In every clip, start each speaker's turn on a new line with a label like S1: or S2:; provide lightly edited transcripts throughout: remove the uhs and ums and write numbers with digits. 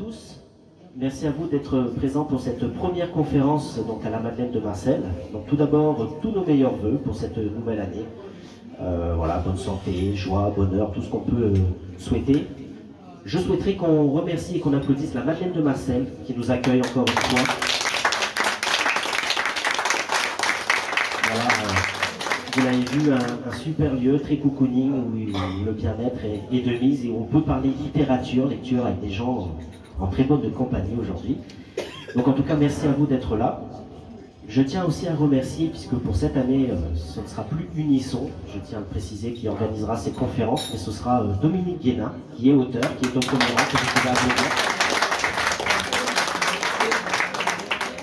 S1: tous. Merci à vous d'être présents pour cette première conférence donc à la Madeleine de Marcel. Donc tout d'abord, tous nos meilleurs vœux pour cette nouvelle année. Voilà, bonne santé, joie, bonheur, tout ce qu'on peut souhaiter. Je souhaiterais qu'on remercie et qu'on applaudisse la Madeleine de Marcel qui nous accueille encore une fois. Voilà, vous l'avez vu, un super lieu, très cocooning, où le bien-être est de mise et où on peut parler littérature, lecture avec des gens en très bonne compagnie aujourd'hui. Donc en tout cas, merci à vous d'être là. Je tiens aussi à remercier, puisque pour cette année, ce ne sera plus Unisson, je tiens à le préciser, qui organisera cette conférence, mais ce sera Dominique Guénin, qui est auteur, qui est au premier rang, que vous pouvez applaudir.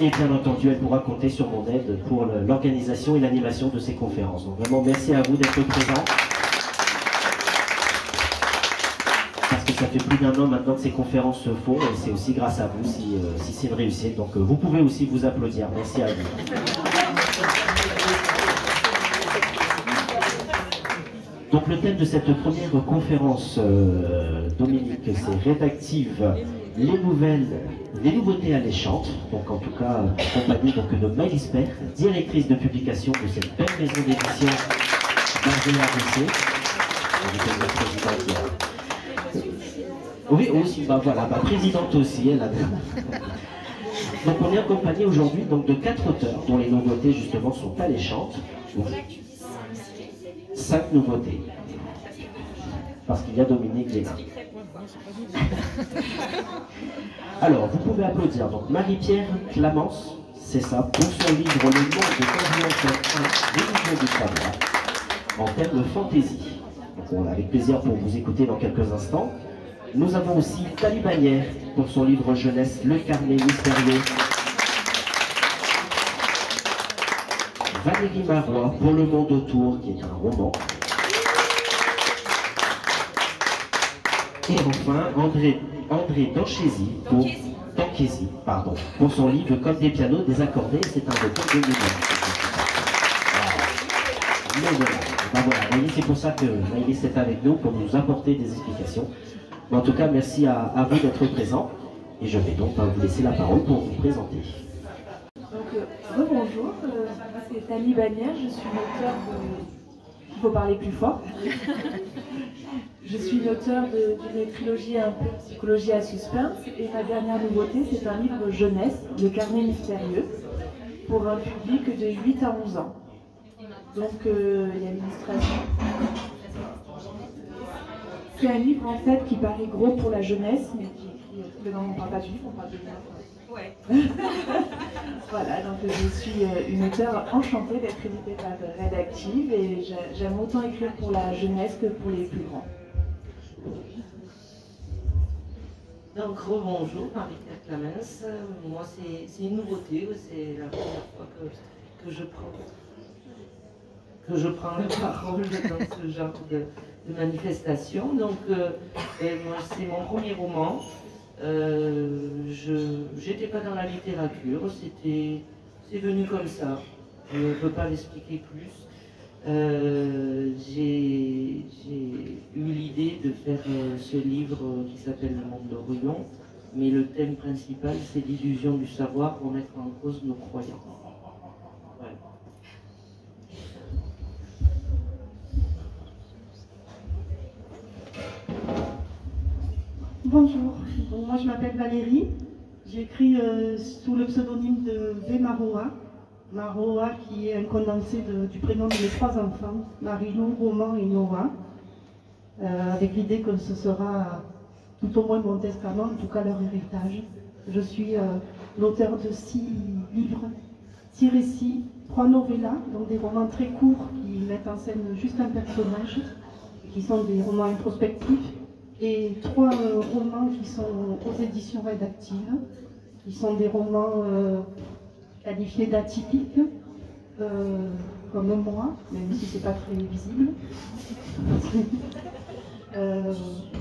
S1: Et bien entendu, elle pourra compter sur mon aide pour l'organisation et l'animation de ces conférences. Donc vraiment, merci à vous d'être présents. Parce que ça fait plus d'un an maintenant que ces conférences se font, et c'est aussi grâce à vous si c'est une réussite. Donc vous pouvez aussi vous applaudir. Merci à vous. Donc le thème de cette première conférence, Dominique, c'est rédactive, les nouveautés alléchantes. Donc en tout cas, accompagnée de Maëlys Père, directrice de publication de cette belle maison d'édition d'RDC. Oui, aussi, voilà, présidente aussi, elle a... Donc on est accompagné aujourd'hui de 4 auteurs, dont les nouveautés justement sont alléchantes. 5 nouveautés. Parce qu'il y a Dominique Guénin. Alors, vous pouvez applaudir. Donc Marie-Pierre Clamence, c'est ça, pour son livre Le monde de compréhension 1, Religion du savoir, en termes fantaisie. Donc on a avec plaisir pour vous écouter dans quelques instants. Nous avons aussi Tali Bagnères pour son livre jeunesse Le carnet mystérieux. Valérie Marois pour Le monde autour, qui est un roman. Et enfin, André Danchézy pour son livre Comme des pianos désaccordés, c'est un retour de l'univers. Voilà, vous voyez, c'est pour ça que Maëlys est avec nous, pour nous apporter des explications. Mais en tout cas, merci à vous d'être présents. Et je vais donc vous laisser la parole pour vous présenter.
S2: Donc, rebonjour, moi c'est Tali Bagnères, je suis l'auteur de... Il faut parler plus fort. Je suis l'auteur d'une trilogie un peu psychologie à suspense, et ma dernière nouveauté, c'est un livre jeunesse, Le carnet mystérieux, pour un public de 8 à 11 ans. Donc, il y a l'illustration. C'est un livre en fait qui paraît gros pour la jeunesse, mais qui non, on ne parle pas du livre, on parle de l'image. Ouais. Voilà, donc je suis une auteure enchantée d'être éditée par Rédactive, et j'aime autant écrire pour la jeunesse que pour les plus grands.
S3: Donc rebonjour, Marie-Pierre Clamence. Moi c'est une nouveauté, c'est la première fois que je prends la parole dans ce genre de manifestation. Donc moi c'est mon premier roman. J'étais pas dans la littérature, c'est venu comme ça. Je ne peux pas l'expliquer plus. J'ai eu l'idée de faire ce livre qui s'appelle Le monde d'Orion, mais le thème principal c'est l'illusion du savoir, remettre en cause nos croyances. Voilà.
S4: Bonjour, moi je m'appelle Valérie, j'écris sous le pseudonyme de V. Maroa. Maroa qui est un condensé du prénom de mes 3 enfants, Marilou, Roman et Noah, avec l'idée que ce sera tout au moins mon testament, en tout cas leur héritage. Je suis l'auteur de 6 livres, 6 récits, 3 novellas, donc des romans très courts qui mettent en scène juste un personnage, qui sont des romans introspectifs, et 3 romans qui sont aux éditions Rédactives, qui sont des romans qualifiés d'atypiques, comme moi, même si c'est pas très visible.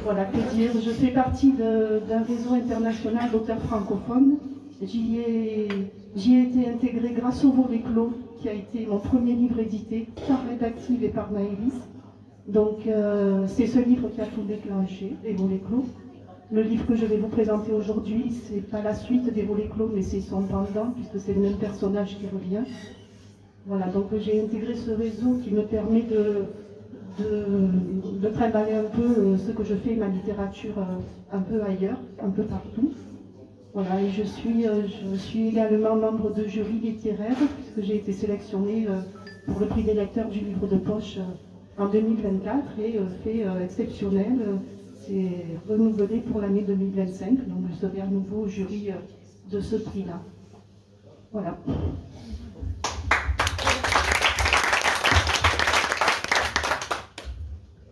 S4: Voilà, que dire, je fais partie d'un réseau international d'auteurs francophones. J'y ai été intégrée grâce au Volet Clos, qui a été mon premier livre édité par Rédactive et par Maëlys. Donc c'est ce livre qui a tout déclenché, les Volets Clos. Le livre que je vais vous présenter aujourd'hui, c'est pas la suite des volets clos, mais c'est son pendant, puisque c'est le même personnage qui revient. Voilà, donc j'ai intégré ce réseau qui me permet de trimballer un peu ce que je fais, ma littérature, un peu ailleurs, un peu partout. Voilà, et je suis également membre de jury littéraire, puisque j'ai été sélectionnée pour le prix des lecteurs du livre de poche en 2024, et fait exceptionnel, c'est renouvelé pour l'année 2025, donc je serai à nouveau au jury de ce prix-là. Voilà.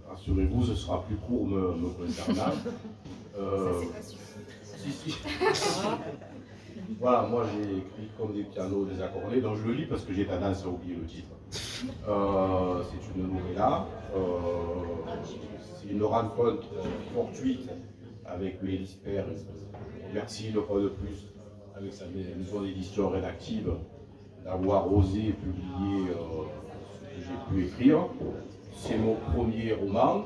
S5: Rassurez-vous, ce sera plus court me concernant. Si. Voilà, moi j'ai écrit comme des pianos désaccordés, donc je le lis parce que j'ai tendance à oublier le titre. C'est une novella. C'est une rencontre fortuite avec Mélis Père. Merci une fois de plus avec sa maison d'édition rédactive d'avoir osé publier ce que j'ai pu écrire. C'est mon premier roman,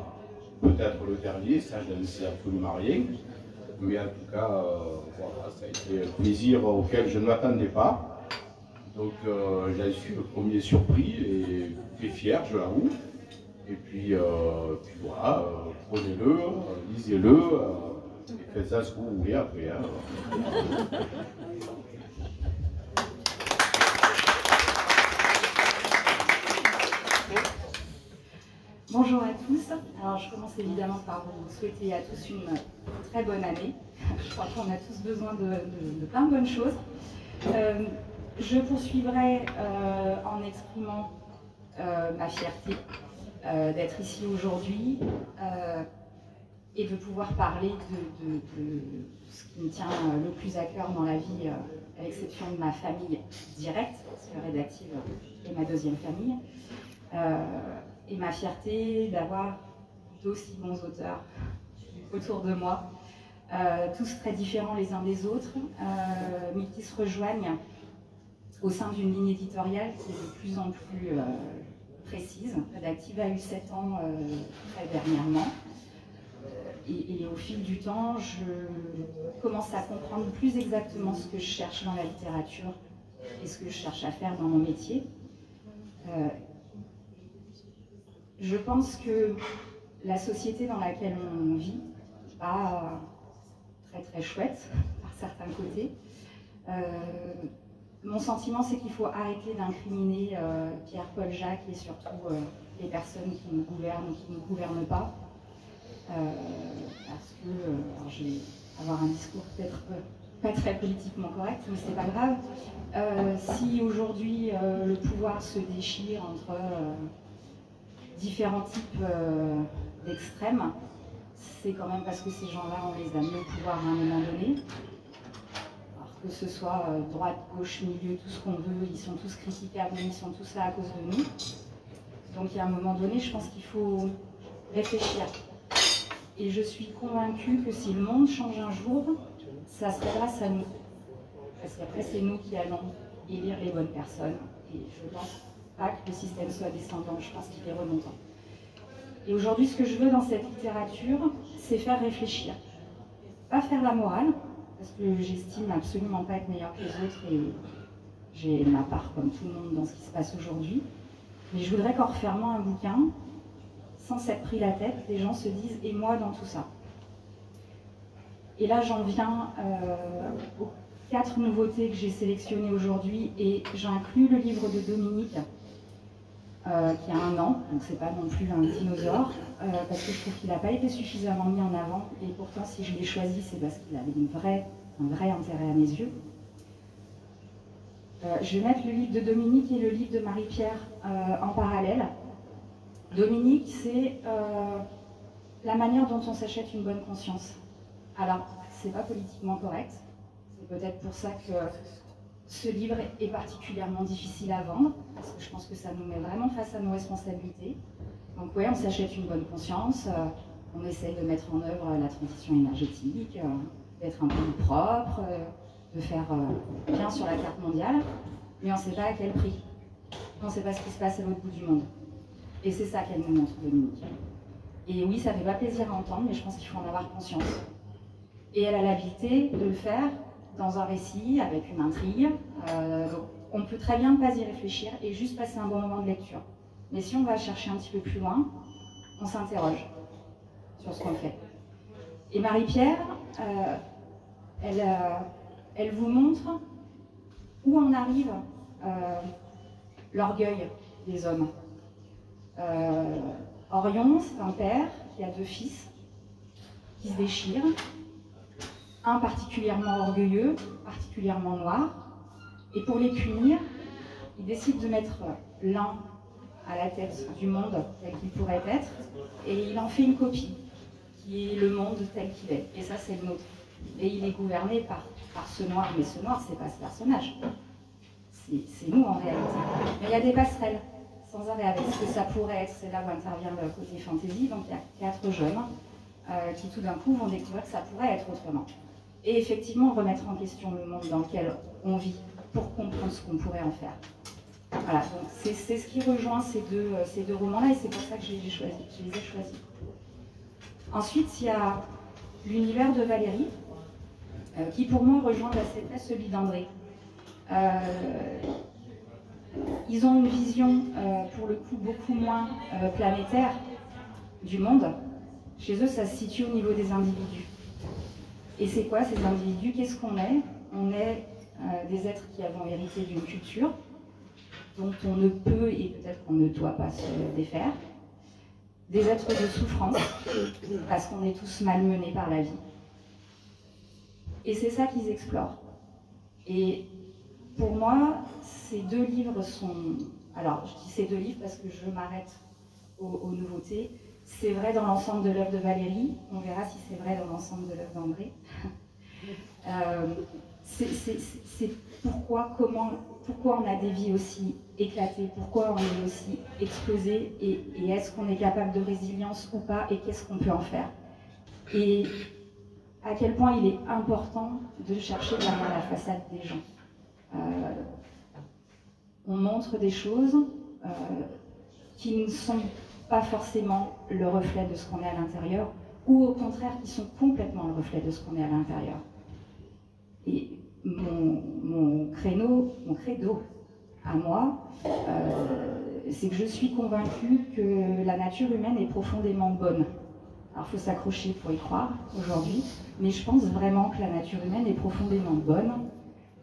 S5: peut-être le dernier, ça je n'en sais absolument rien. Mais en tout cas, voilà, ça a été un plaisir auquel je ne m'attendais pas. Donc j'en suis le premier surpris et fier, je l'avoue. Et puis voilà, prenez-le, lisez-le, et faites ça ce que vous voulez après. Hein.
S6: Bonjour à tous. Alors je commence évidemment par vous souhaiter à tous une très bonne année. Je crois qu'on a tous besoin de plein de bonnes choses. Je poursuivrai en exprimant ma fierté d'être ici aujourd'hui et de pouvoir parler de ce qui me tient le plus à cœur dans la vie, à l'exception de ma famille directe, parce que Rédactive est ma deuxième famille. Et ma fierté d'avoir d'aussi bons auteurs autour de moi, tous très différents les uns des autres, mais qui se rejoignent au sein d'une ligne éditoriale qui est de plus en plus précise. Rédactive a eu 7 ans très dernièrement, et au fil du temps, je commence à comprendre plus exactement ce que je cherche dans la littérature et ce que je cherche à faire dans mon métier. Je pense que la société dans laquelle on vit n'est pas très très chouette par certains côtés. Mon sentiment, c'est qu'il faut arrêter d'incriminer Pierre-Paul Jacques et surtout les personnes qui nous gouvernent ou qui ne nous gouvernent pas. Parce que, alors je vais avoir un discours peut-être pas très politiquement correct, mais c'est pas grave. Si aujourd'hui le pouvoir se déchire entre différents types d'extrêmes, c'est quand même parce que ces gens-là, on les a mis au pouvoir à un moment donné. Alors que ce soit droite, gauche, milieu, tout ce qu'on veut, ils sont tous critiquables, mais ils sont tous là à cause de nous. Donc il y a un moment donné, je pense qu'il faut réfléchir. Et je suis convaincue que si le monde change un jour, ça serait grâce à nous. Parce qu'après, c'est nous qui allons élire les bonnes personnes. Et je pense pas que le système soit descendant, je pense qu'il est remontant. Et aujourd'hui, ce que je veux dans cette littérature, c'est faire réfléchir. Pas faire la morale, parce que j'estime absolument pas être meilleure que les autres et j'ai ma part comme tout le monde dans ce qui se passe aujourd'hui. Mais je voudrais qu'en refermant un bouquin, sans s'être pris la tête, les gens se disent « et moi dans tout ça ». Et là, j'en viens aux 4 nouveautés que j'ai sélectionnées aujourd'hui et j'inclus le livre de Dominique, qui a 1 an, donc c'est pas non plus un dinosaure, parce que je trouve qu'il n'a pas été suffisamment mis en avant, et pourtant si je l'ai choisi, c'est parce qu'il avait un vrai intérêt à mes yeux. Je vais mettre le livre de Dominique et le livre de Marie-Pierre en parallèle. Dominique, c'est la manière dont on s'achète une bonne conscience. Alors, c'est pas politiquement correct, c'est peut-être pour ça que ce livre est particulièrement difficile à vendre, parce que je pense que ça nous met vraiment face à nos responsabilités. Donc ouais, on s'achète une bonne conscience, on essaye de mettre en œuvre la transition énergétique, d'être un peu plus propre, de faire bien sur la carte mondiale, mais on ne sait pas à quel prix. On ne sait pas ce qui se passe à l'autre bout du monde. Et c'est ça qu'elle nous montre, Dominique. Et oui, ça ne fait pas plaisir à entendre, mais je pense qu'il faut en avoir conscience. Et elle a l'habilité de le faire dans un récit, avec une intrigue. Donc on peut très bien ne pas y réfléchir et juste passer un bon moment de lecture. Mais si on va chercher un petit peu plus loin, on s'interroge sur ce qu'on fait. Et Marie-Pierre, elle vous montre où en arrive l'orgueil des hommes. Orion, c'est un père qui a 2 fils qui se déchirent, un particulièrement orgueilleux, particulièrement noir, et pour les punir, il décide de mettre l'un à la tête du monde tel qu'il pourrait être, et il en fait une copie, qui est le monde tel qu'il est, et ça c'est le nôtre. Et il est gouverné par ce noir, mais ce noir c'est pas ce personnage, c'est nous en réalité. Mais il y a des passerelles, sans arrêt, avec ce que ça pourrait être, c'est là où intervient le côté fantasy, donc il y a 4 jeunes qui tout d'un coup vont découvrir que ça pourrait être autrement. Et effectivement remettre en question le monde dans lequel on vit, pour comprendre ce qu'on pourrait en faire. Voilà, donc c'est ce qui rejoint ces deux romans-là, et c'est pour ça que je les ai choisis. Ensuite, il y a l'univers de Valérie, qui pour moi rejoint assez près celui d'André. Ils ont une vision, pour le coup, beaucoup moins planétaire du monde. Chez eux, ça se situe au niveau des individus. Et c'est quoi ces individus? Qu'est-ce qu'on est? On est des êtres qui avons hérité d'une culture dont on ne peut et peut-être qu'on ne doit pas se défaire. Des êtres de souffrance, parce qu'on est tous malmenés par la vie. Et c'est ça qu'ils explorent. Et pour moi, ces 2 livres sont... Alors, je dis ces 2 livres parce que je m'arrête aux nouveautés. C'est vrai dans l'ensemble de l'œuvre de Valérie. On verra si c'est vrai dans l'ensemble de l'œuvre d'André. C'est pourquoi on a des vies aussi éclatées, pourquoi on est aussi explosé, et est-ce qu'on est capable de résilience ou pas, et qu'est-ce qu'on peut en faire. Et à quel point il est important de chercher derrière la façade des gens. On montre des choses qui ne sont pas forcément le reflet de ce qu'on est à l'intérieur, ou au contraire qui sont complètement le reflet de ce qu'on est à l'intérieur. Et mon credo à moi, c'est que je suis convaincue que la nature humaine est profondément bonne. Alors il faut s'accrocher pour y croire aujourd'hui, mais je pense vraiment que la nature humaine est profondément bonne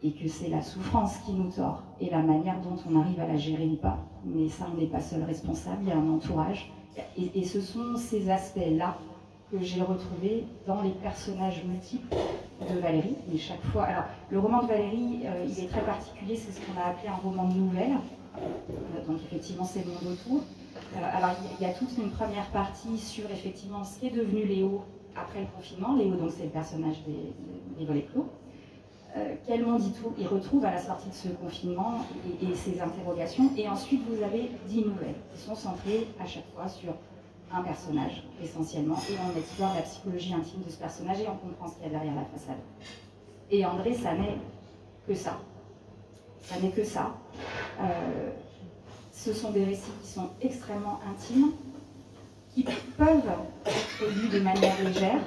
S6: et que c'est la souffrance qui nous tord et la manière dont on arrive à la gérer ou pas. Mais ça, on n'est pas seul responsable, il y a un entourage. Et ce sont ces aspects-là que j'ai retrouvés dans les personnages multiples de Valérie. Mais chaque fois... Alors, le roman de Valérie, il est très particulier, c'est ce qu'on a appelé un roman de nouvelles. Donc effectivement, c'est le monde autour. Alors, il y a toute une première partie sur effectivement ce qui est devenu Léo après le confinement. Léo, donc, c'est le personnage des volets clos. Quel monde il retrouve à la sortie de ce confinement et ses interrogations. Et ensuite, vous avez 10 nouvelles qui sont centrées à chaque fois sur un personnage, essentiellement. Et on explore la psychologie intime de ce personnage et on comprend ce qu'il y a derrière la façade. Et André, ça n'est que ça. Ça n'est que ça. Ce sont des récits qui sont extrêmement intimes, qui peuvent être lus de manière légère.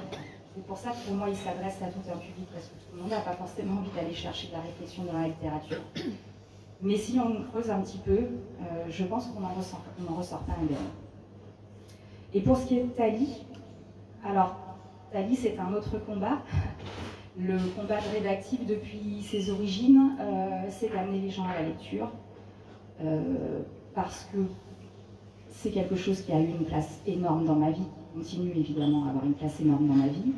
S6: C'est pour ça que pour moi, il s'adresse à tout un public, parce que tout le monde n'a pas forcément envie d'aller chercher de la réflexion dans la littérature. Mais si on creuse un petit peu, je pense qu'on n'en ressort pas indemne. Et pour ce qui est de Thalie, alors, Thalie, c'est un autre combat. Le combat de rédactif depuis ses origines, c'est d'amener les gens à la lecture, parce que c'est quelque chose qui a eu une place énorme dans ma vie, qui continue évidemment à avoir une place énorme dans ma vie,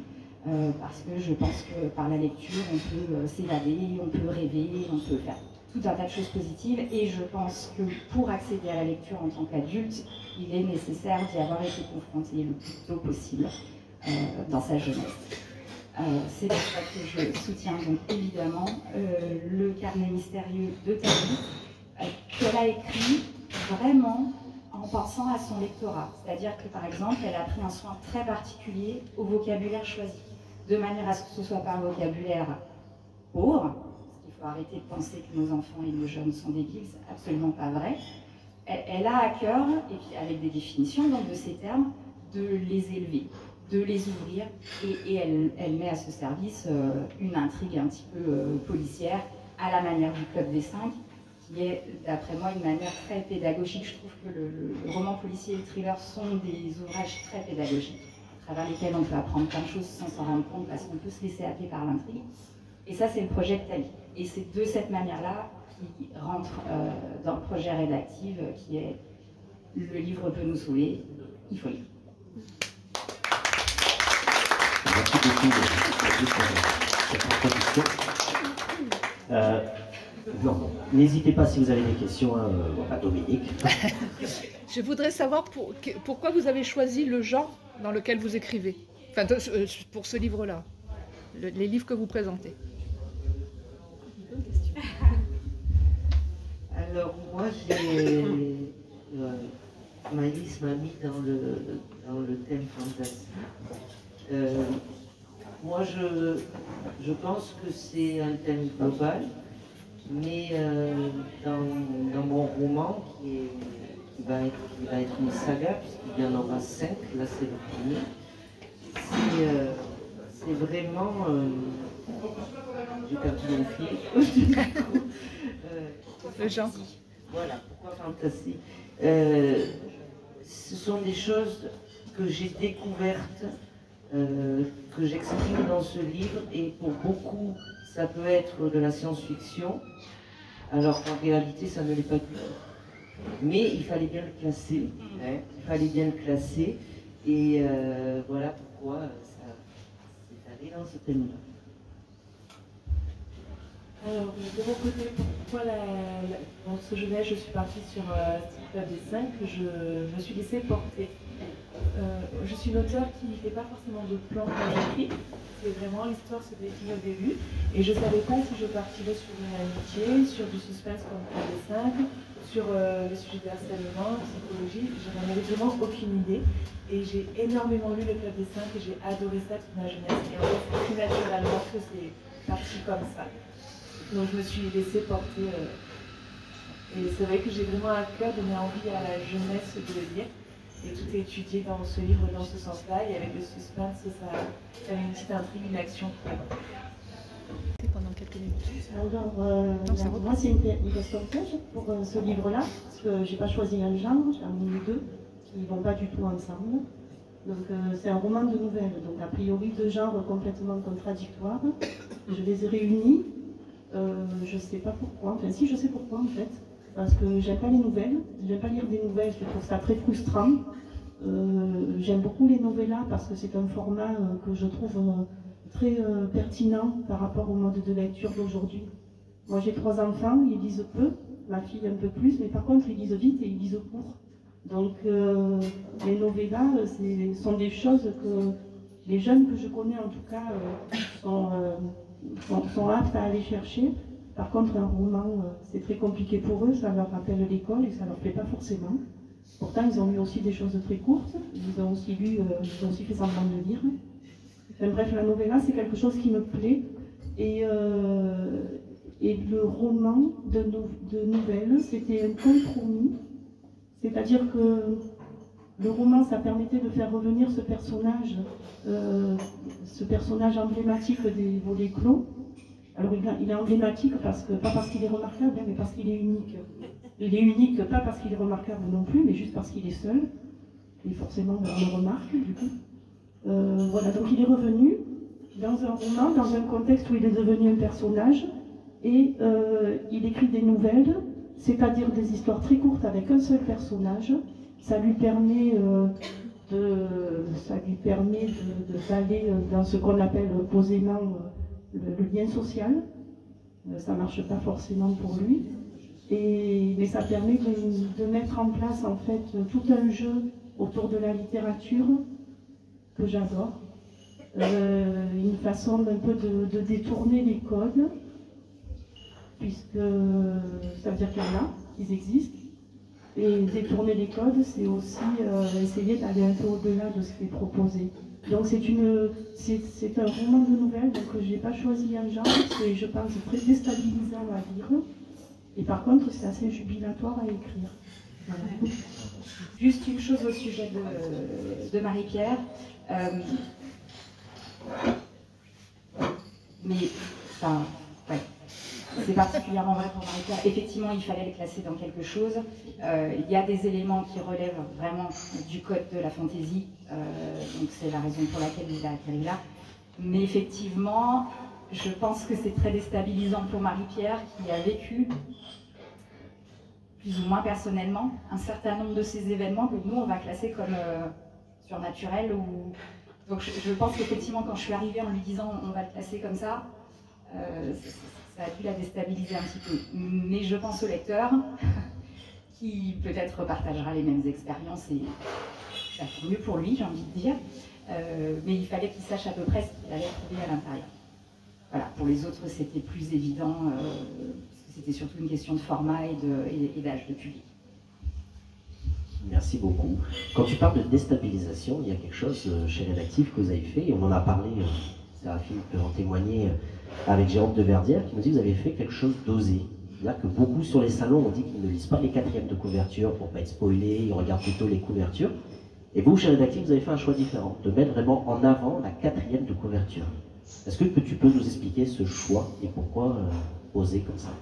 S6: parce que je pense que par la lecture, on peut s'évader, on peut rêver, on peut faire tout un tas de choses positives, et je pense que pour accéder à la lecture en tant qu'adulte, il est nécessaire d'y avoir été confronté le plus tôt possible dans sa jeunesse. C'est pour ça que je soutiens donc évidemment le carnet mystérieux de Thalie, qu'elle a écrit vraiment en pensant à son lectorat. C'est-à-dire que par exemple, elle a pris un soin très particulier au vocabulaire choisi, de manière à ce que ce soit pas un vocabulaire pauvre, parce qu'il faut arrêter de penser que nos enfants et nos jeunes sont débiles, c'est absolument pas vrai. Elle a à cœur, et puis avec des définitions donc, de ces termes, de les élever, de les ouvrir, et elle met à ce service une intrigue un petit peu policière, à la manière du Club des 5, qui est, d'après moi, une manière très pédagogique. Je trouve que le roman policier et le thriller sont des ouvrages très pédagogiques, à travers lesquels on peut apprendre plein de choses sans s'en rendre compte, parce qu'on peut se laisser happer par l'intrigue. Et ça, c'est le projet de Thalie. Et c'est de cette manière-là qui rentre dans le projet rédactif, qui est « Le livre peut nous sauver, il faut lire ».
S1: Merci beaucoup de cette introduction. Non, n'hésitez pas si vous avez des questions à Dominique.
S7: Je voudrais savoir pourquoi vous avez choisi le genre dans lequel vous écrivez, enfin, pour ce livre-là, les livres que vous présentez.
S3: Alors moi, Maïs m'a mis dans le thème fantastique. Moi, je pense que c'est un thème global, mais dans mon roman, qui va être une saga, puisqu'il y en aura 5, là c'est le premier, c'est vraiment... j'ai perdu mon fil.
S7: Le genre.
S3: Voilà, pourquoi fantastique. Ce sont des choses que j'ai découvertes, que j'exprime dans ce livre, et pour beaucoup, ça peut être de la science-fiction, alors qu'en réalité, ça ne l'est pas du tout. Mais il fallait bien le classer, hein, il fallait bien le classer, et voilà pourquoi ça s'est allé dans ce thème-là.
S2: Alors, de mon côté, pourquoi dans ce jeunesse, je suis partie sur Club des 5, je me suis laissée porter. Je suis une auteure qui ne fait pas forcément de plan quand j'écris. C'est vraiment l'histoire se définit au début. Et je ne savais pas si je partirais sur une amitié, sur du suspense comme Club des 5, sur le sujet de harcèlement, psychologie. Je n'en avais vraiment aucune idée. Et j'ai énormément lu le Club des 5 et j'ai adoré ça toute ma jeunesse. Et en fait, c'est plus naturellement que c'est parti comme ça. Donc je me suis laissée porter. Et c'est vrai que j'ai vraiment à cœur de donner envie à la jeunesse de le lire. Et tout est étudié dans ce livre dans ce sens-là. Et avec le suspense, ça fait une petite intrigue, une action.
S7: Pendant quelques minutes.
S4: Alors, moi, c'est une question piège pour ce livre-là, parce que j'ai pas choisi un genre, j'en ai mis deux qui ne vont pas du tout ensemble. Donc c'est un roman de nouvelles, donc a priori deux genres complètement contradictoires. Je les ai réunis. Je sais pas pourquoi, enfin si je sais pourquoi en fait, parce que j'aime pas les nouvelles, j'aime pas lire des nouvelles, je trouve ça très frustrant. J'aime beaucoup les novellas parce que c'est un format que je trouve très pertinent par rapport au mode de lecture d'aujourd'hui. Moi j'ai 3 enfants, ils lisent peu, ma fille un peu plus, mais par contre ils lisent vite et ils lisent court. Donc les novellas sont des choses que les jeunes que je connais en tout cas sont aptes à aller chercher. Par contre, un roman, c'est très compliqué pour eux, ça leur rappelle l'école et ça leur plaît pas forcément. Pourtant, ils ont lu aussi des choses très courtes, ils ont aussi fait semblant de lire. Enfin, bref, la novella, c'est quelque chose qui me plaît. Et le roman de nouvelles, c'était un compromis. C'est-à-dire que le roman, ça permettait de faire revenir ce personnage emblématique des volets clos. Alors il est emblématique pas parce qu'il est remarquable, mais parce qu'il est unique. Il est unique, pas parce qu'il est remarquable non plus, mais juste parce qu'il est seul. Et forcément, on le remarque, du coup. Voilà, donc il est revenu dans un roman, dans un contexte où il est devenu un personnage, et il écrit des nouvelles, c'est-à-dire des histoires très courtes avec un seul personnage. Ça lui permet d'aller dans ce qu'on appelle posément le lien social. Ça ne marche pas forcément pour lui. Mais ça permet de mettre en place en fait tout un jeu autour de la littérature que j'adore. Une façon un peu de détourner les codes, puisque ça veut dire qu'il y en a, ils existent. Et détourner les codes, c'est aussi essayer d'aller un peu au-delà de ce qui est proposé. Donc c'est un roman de nouvelles, donc je n'ai pas choisi un genre, c'est je pense très déstabilisant à lire. Et par contre, c'est assez jubilatoire à écrire. Voilà.
S6: Juste une chose au sujet de Marie-Pierre. Mais, enfin, ouais. C'est particulièrement vrai pour Marie-Pierre. Effectivement, il fallait le classer dans quelque chose. Il y a des éléments qui relèvent vraiment du code de la fantaisie, donc c'est la raison pour laquelle il a atterri là. Mais effectivement, je pense que c'est très déstabilisant pour Marie-Pierre qui a vécu, plus ou moins personnellement, un certain nombre de ces événements que nous, on va classer comme surnaturels. Donc je pense qu'effectivement, quand je suis arrivée en lui disant on va le classer comme ça, ça a dû la déstabiliser un petit peu. Mais je pense au lecteur, qui peut-être partagera les mêmes expériences, et ça fait mieux pour lui, j'ai envie de dire. Mais il fallait qu'il sache à peu près ce qu'il allait trouver à l'intérieur. Voilà, pour les autres, c'était plus évident, parce que c'était surtout une question de format et d'âge de public.
S1: Merci beaucoup. Quand tu parles de déstabilisation, il y a quelque chose chez Rédactif que vous avez fait, et on en a parlé, Séraphine peut en témoigner, avec Jérôme Deverdière, qui nous dit que vous avez fait quelque chose d'osé. C'est-à-dire que beaucoup sur les salons ont dit qu'ils ne lisent pas les 4e de couverture pour ne pas être spoilés, ils regardent plutôt les couvertures. Et vous, chez Rédactif, vous avez fait un choix différent, de mettre vraiment en avant la 4e de couverture. Est-ce que tu peux nous expliquer ce choix et pourquoi oser comme ça?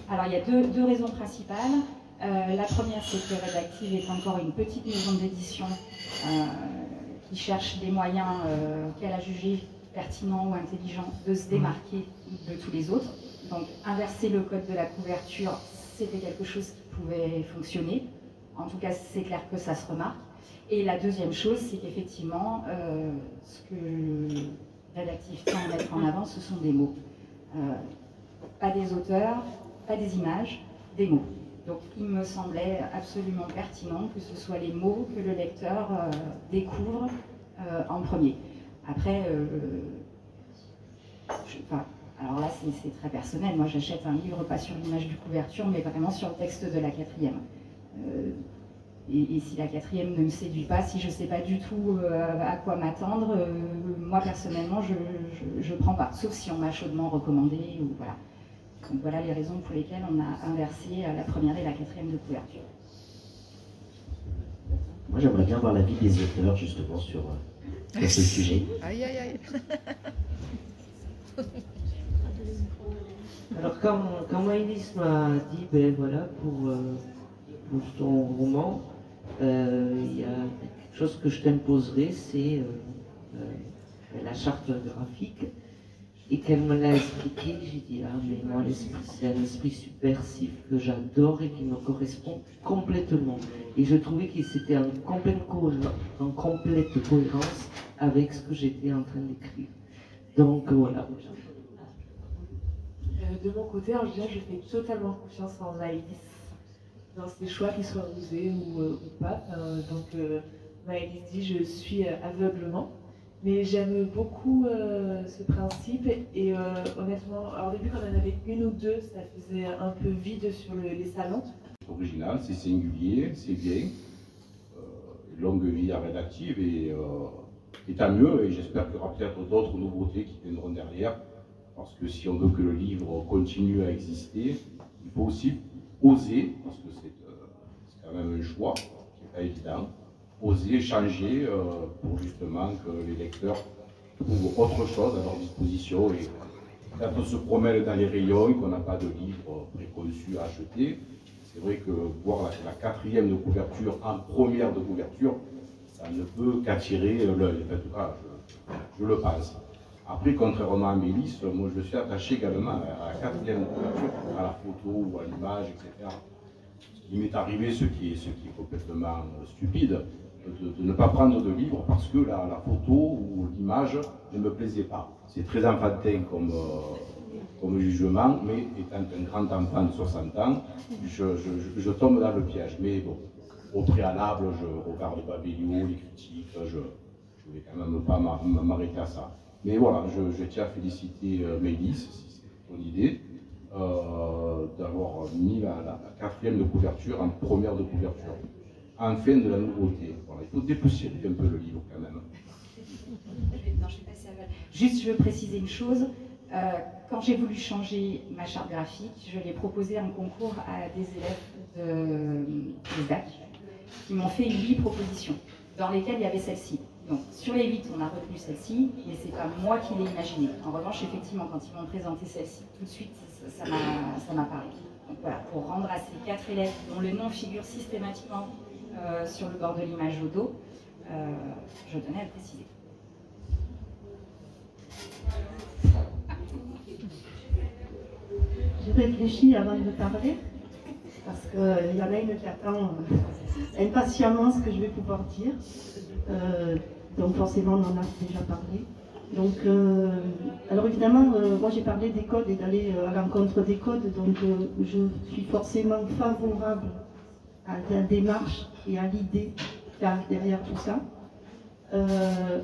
S6: Alors, il y a deux raisons principales. La première, c'est que Rédactive est encore une petite maison d'édition qui cherche des moyens qu'elle a jugés pertinents ou intelligents de se démarquer de tous les autres. Donc, inverser le code de la couverture, c'était quelque chose qui pouvait fonctionner. En tout cas, c'est clair que ça se remarque. Et la deuxième chose, c'est qu'effectivement, ce que Rédactive tient à mettre en avant, ce sont des mots. Pas des auteurs, pas des images, des mots. Donc il me semblait absolument pertinent que ce soit les mots que le lecteur découvre en premier. Après, alors là c'est très personnel, moi j'achète un livre pas sur l'image de couverture, mais vraiment sur le texte de la 4e. Et si la 4e ne me séduit pas, si je ne sais pas du tout à quoi m'attendre, moi personnellement je ne prends pas, sauf si on m'a chaudement recommandé, ou voilà. Donc voilà les raisons pour lesquelles on a inversé la 1e et la 4e de couverture.
S1: Moi j'aimerais bien voir l'avis des auteurs justement sur ce sujet.
S7: Aïe aïe aïe.
S3: Alors quand Maëlys m'a dit, ben voilà, pour ton roman, il y a quelque chose que je t'imposerai, c'est la charte graphique. Et qu'elle me l'a expliqué, j'ai dit, ah mais moi c'est un esprit subversif que j'adore et qui me correspond complètement. Et je trouvais que c'était en complète cohérence avec ce que j'étais en train d'écrire. Donc voilà.
S2: De mon côté, en général, je fais totalement confiance en Maëlys, dans ses choix, qu'ils soient osés ou pas. Maëlys dit, je suis aveuglement. Mais j'aime beaucoup ce principe et honnêtement, alors au début quand on en avait une ou deux, ça faisait un peu vide sur les salons.
S5: C'est original, c'est singulier, c'est bien. Longue vie à Rédactive et tant mieux, et j'espère qu'il y aura peut-être d'autres nouveautés qui viendront derrière, parce que si on veut que le livre continue à exister, il faut aussi oser, parce que c'est quand même un choix qui n'est pas évident. Oser changer pour justement que les lecteurs trouvent autre chose à leur disposition et quand on se promène dans les rayons et qu'on n'a pas de livre préconçu à acheter, c'est vrai que voir la 4e de couverture en 1re de couverture, ça ne peut qu'attirer l'œil. En tout cas, je le pense. Après, contrairement à Maëlys, moi je suis attaché également à la 4e de couverture, à la photo ou à l'image, etc. Il m'est arrivé ce qui est complètement stupide, de ne pas prendre de livre parce que la photo ou l'image ne me plaisait pas. C'est très enfantin comme jugement, mais étant un grand enfant de 60 ans, je tombe dans le piège. Mais bon, au préalable, je regarde pas Béliot, les critiques, je ne vais quand même pas m'arrêter à ça. Mais voilà, je tiens à féliciter Maëlys, si c'est ton idée, d'avoir mis la 4e de couverture en 1re de couverture. Enfin de la nouveauté. Voilà, il faut dépoussiérer un peu le livre quand même.
S6: Non, je vais passer à Val. Juste, je veux préciser une chose. Quand j'ai voulu changer ma charte graphique, je l'ai proposé en concours à des élèves de DAC qui m'ont fait 8 propositions. dans lesquels il y avait celle-ci. Donc sur les 8, on a retenu celle-ci, mais c'est pas moi qui l'ai imaginé. En revanche, effectivement, quand ils m'ont présenté celle-ci, tout de suite, ça m'a parlé. Donc voilà, pour rendre à ces 4 élèves dont le nom figure systématiquement sur le bord de l'image au dos, je tenais à le préciser.
S4: J'ai réfléchi avant de parler, parce qu'il y en a une qui attend impatiemment ce que je vais pouvoir dire. Donc forcément, on en a déjà parlé. Donc, alors évidemment, moi j'ai parlé des codes et d'aller à l'encontre des codes, donc je suis forcément favorable à la démarche et à l'idée derrière tout ça.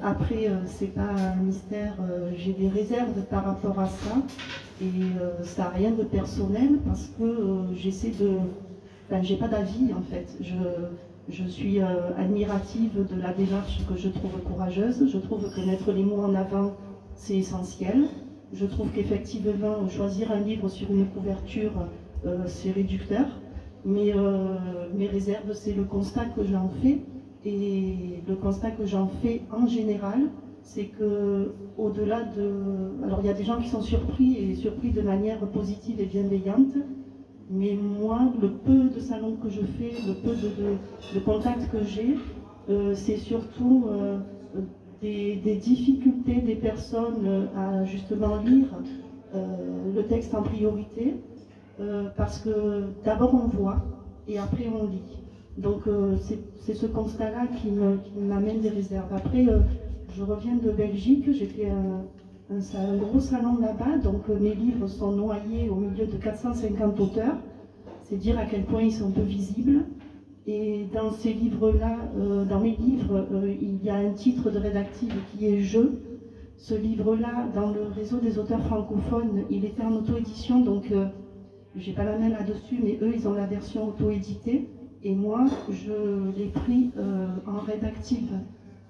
S4: Après, c'est pas un mystère, j'ai des réserves par rapport à ça, et ça n'a rien de personnel, parce que j'essaie de... Enfin, j'ai pas d'avis en fait. Je suis admirative de la démarche que je trouve courageuse. Je trouve que mettre les mots en avant, c'est essentiel. Je trouve qu'effectivement, choisir un livre sur une couverture, c'est réducteur. Mais mes réserves, c'est le constat que j'en fais. Et le constat que j'en fais en général, c'est que au-delà de... Alors il y a des gens qui sont surpris, et surpris de manière positive et bienveillante. Mais moi, le peu de salons que je fais, le peu de contacts que j'ai, c'est surtout des difficultés des personnes à justement lire le texte en priorité, parce que d'abord on voit et après on lit. Donc c'est ce constat-là qui m'amène des réserves. Après, je reviens de Belgique, j'ai fait un gros salon là-bas, donc mes livres sont noyés au milieu de 450 auteurs. C'est dire à quel point ils sont peu visibles. Et dans ces livres-là, dans mes livres, il y a un titre de rédactive qui est « Je ». Ce livre-là, dans le réseau des auteurs francophones, il était en auto-édition, donc j'ai pas la main là-dessus, mais eux, ils ont la version auto-éditée. Et moi, je l'ai pris en rédactive.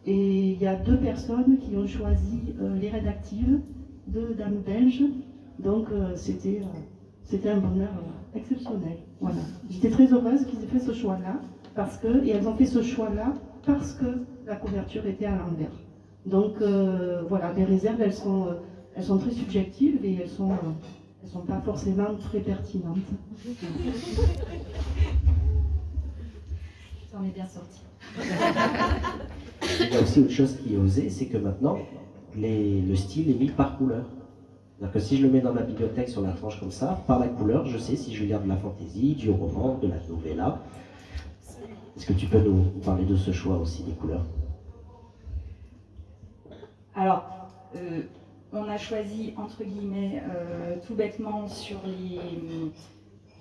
S4: Et il y a 2 personnes qui ont choisi les rédactives, 2 dames belges. Donc c'était un bonheur exceptionnel. Voilà. J'étais très heureuse qu'ils aient fait ce choix-là, et elles ont fait ce choix-là parce que la couverture était à l'envers. Donc voilà, mes réserves, elles sont très subjectives et elles sont pas forcément très pertinentes.
S6: T'en es bien sorti.
S1: Il y a aussi autre chose qui est osée, c'est que maintenant, le style est mis par couleur. C'est-à-dire que si je le mets dans ma bibliothèque sur la tranche comme ça, par la couleur, je sais si je garde de la fantaisie, du roman, de la novella. Est-ce que tu peux nous parler de ce choix aussi des couleurs?
S6: Alors, on a choisi, entre guillemets, tout bêtement sur les...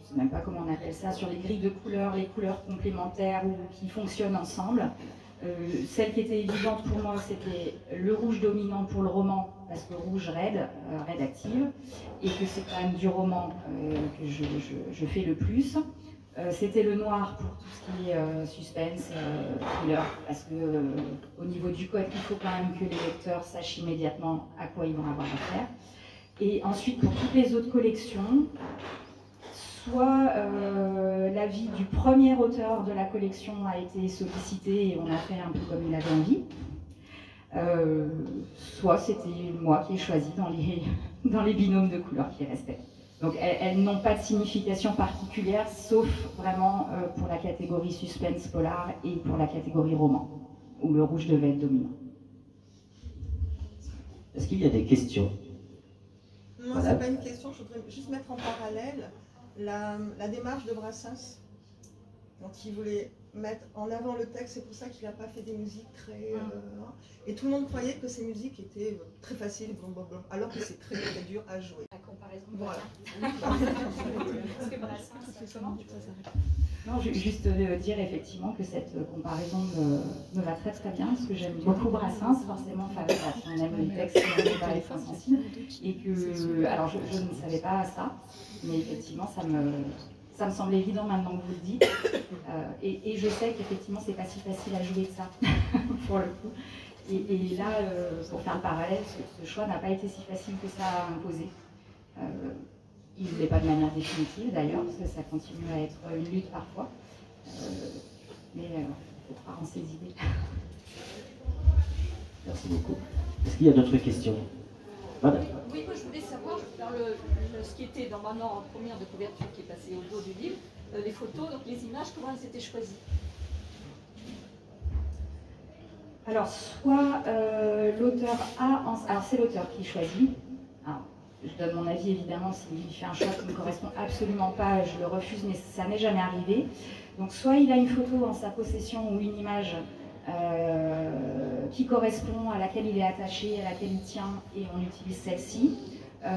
S6: Je ne sais même pas comment on appelle ça, sur les grilles de couleurs, les couleurs complémentaires ou qui fonctionnent ensemble. Celle qui était évidente pour moi, c'était le rouge dominant pour le roman, parce que rouge raide, rédactive, et que c'est quand même du roman que je fais le plus. C'était le noir pour tout ce qui est suspense, thriller, parce que au niveau du code, il faut quand même que les lecteurs sachent immédiatement à quoi ils vont avoir affaire. Et ensuite, pour toutes les autres collections, soit l'avis du premier auteur de la collection a été sollicité et on a fait un peu comme il avait envie, soit c'était moi qui ai choisi dans les binômes de couleurs qui restaient. Donc elles n'ont pas de signification particulière, sauf vraiment pour la catégorie suspense polar et pour la catégorie roman, où le rouge devait être dominant.
S1: Est-ce qu'il y a des questions?
S8: Non, c'est pas une question, je voudrais juste mettre en parallèle la démarche de Brassens. Donc il voulait mettre en avant le texte, c'est pour ça qu'il n'a pas fait des musiques très... et tout le monde croyait que ces musiques étaient très faciles, alors que c'est très très dur à jouer.
S6: La comparaison.
S8: Voilà.
S6: Parce que Brassens, c'est comment? Non, juste dire effectivement que cette comparaison me va très très bien, parce que j'aime beaucoup Brassens, forcément, on aime les textes qui sont pas les fins sensibles, et que, alors je ne savais pas ça, mais effectivement ça me semble évident maintenant que vous le dites, et je sais qu'effectivement c'est pas si facile à jouer que ça, pour le coup, et là, pour faire le parallèle, ce choix n'a pas été si facile que ça à imposer. Il ne l'est pas de manière définitive d'ailleurs, parce que ça continue à être une lutte parfois. Mais il faut croire en ses idées.
S1: Merci beaucoup. Est-ce qu'il y a d'autres questions? Madame.
S9: Oui, moi je voulais savoir, dans ce qui était normalement en première de couverture qui est passé au dos du livre, les photos, donc les images, comment elles étaient choisies?
S6: Alors, soit l'auteur alors c'est l'auteur qui choisit. Alors, je donne mon avis évidemment, s'il fait un choix qui ne me correspond absolument pas, je le refuse, mais ça n'est jamais arrivé. Donc soit il a une photo en sa possession ou une image qui correspond, à laquelle il est attaché, à laquelle il tient, et on utilise celle-ci.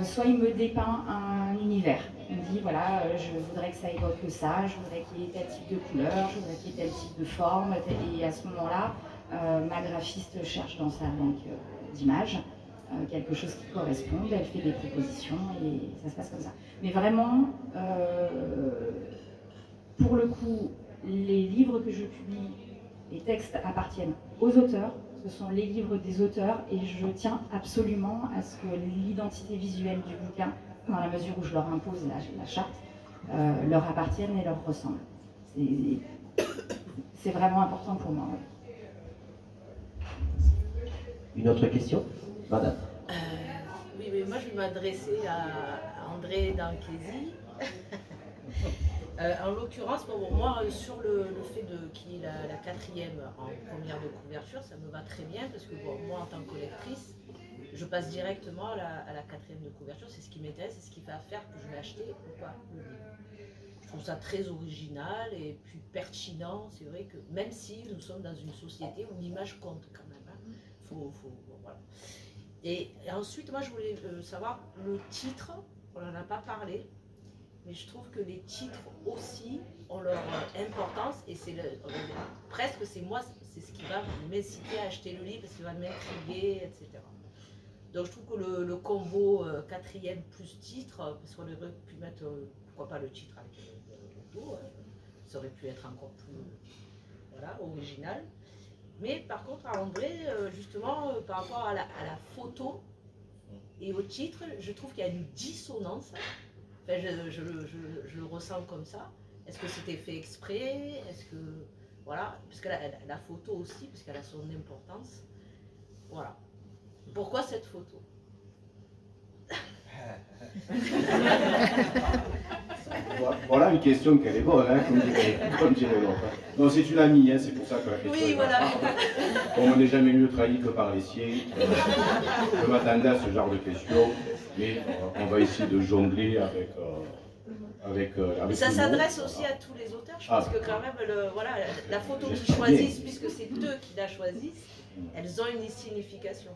S6: Soit il me dépeint un univers. Il me dit, voilà, je voudrais que ça évoque ça, je voudrais qu'il y ait tel type de couleur, je voudrais qu'il y ait tel type de forme, et à ce moment-là, ma graphiste cherche dans sa banque d'images quelque chose qui corresponde, elle fait des propositions et ça se passe comme ça. Mais vraiment, pour le coup, les livres que je publie, les textes appartiennent aux auteurs, ce sont les livres des auteurs et je tiens absolument à ce que l'identité visuelle du bouquin, dans la mesure où je leur impose la charte, leur appartienne et leur ressemble. C'est vraiment important pour moi.
S1: Une autre question? Madame.
S10: Oui, mais moi je vais m'adresser à André Danquesi. En l'occurrence, bon, moi, sur le fait qu'il y ait la quatrième en première de couverture, ça me va très bien parce que bon, moi, en tant que lectrice, je passe directement à la quatrième de couverture. C'est ce qui m'intéresse, c'est ce qui va faire que je vais acheter ou pas le livre. Je trouve ça très original et puis pertinent. C'est vrai que même si nous sommes dans une société où l'image compte quand même. Hein, bon, voilà. Et ensuite, moi, je voulais savoir le titre. On n'en a pas parlé. Mais je trouve que les titres aussi ont leur importance et c'est presque c'est moi, c'est ce qui va m'inciter à acheter le livre, parce qu'il va m'intriguer, etc. Donc je trouve que le combo quatrième plus titre, parce qu'on aurait pu mettre, pourquoi pas le titre avec le logo, ça aurait pu être encore plus voilà, original. Mais par contre à André, justement par rapport à la photo et au titre, je trouve qu'il y a une dissonance. Enfin, je le ressens comme ça. Est-ce que c'était fait exprès? Est-ce que... Voilà, parce que la photo aussi, parce qu'elle a son importance. Voilà. Pourquoi cette photo?
S5: Voilà une question qu'elle est bonne, hein, comme dirait l'autre. Non, c'est une amie, hein, c'est pour ça que la question
S10: oui,
S5: est
S10: voilà.
S5: On n'est jamais mieux trahi que par les siens. Je m'attendais à ce genre de questions, mais on va essayer de jongler avec
S10: ça s'adresse aussi à tous les auteurs. Je pense que quand même, voilà, la photo qu'ils choisissent, puisque c'est eux qui la choisissent, elles ont une signification.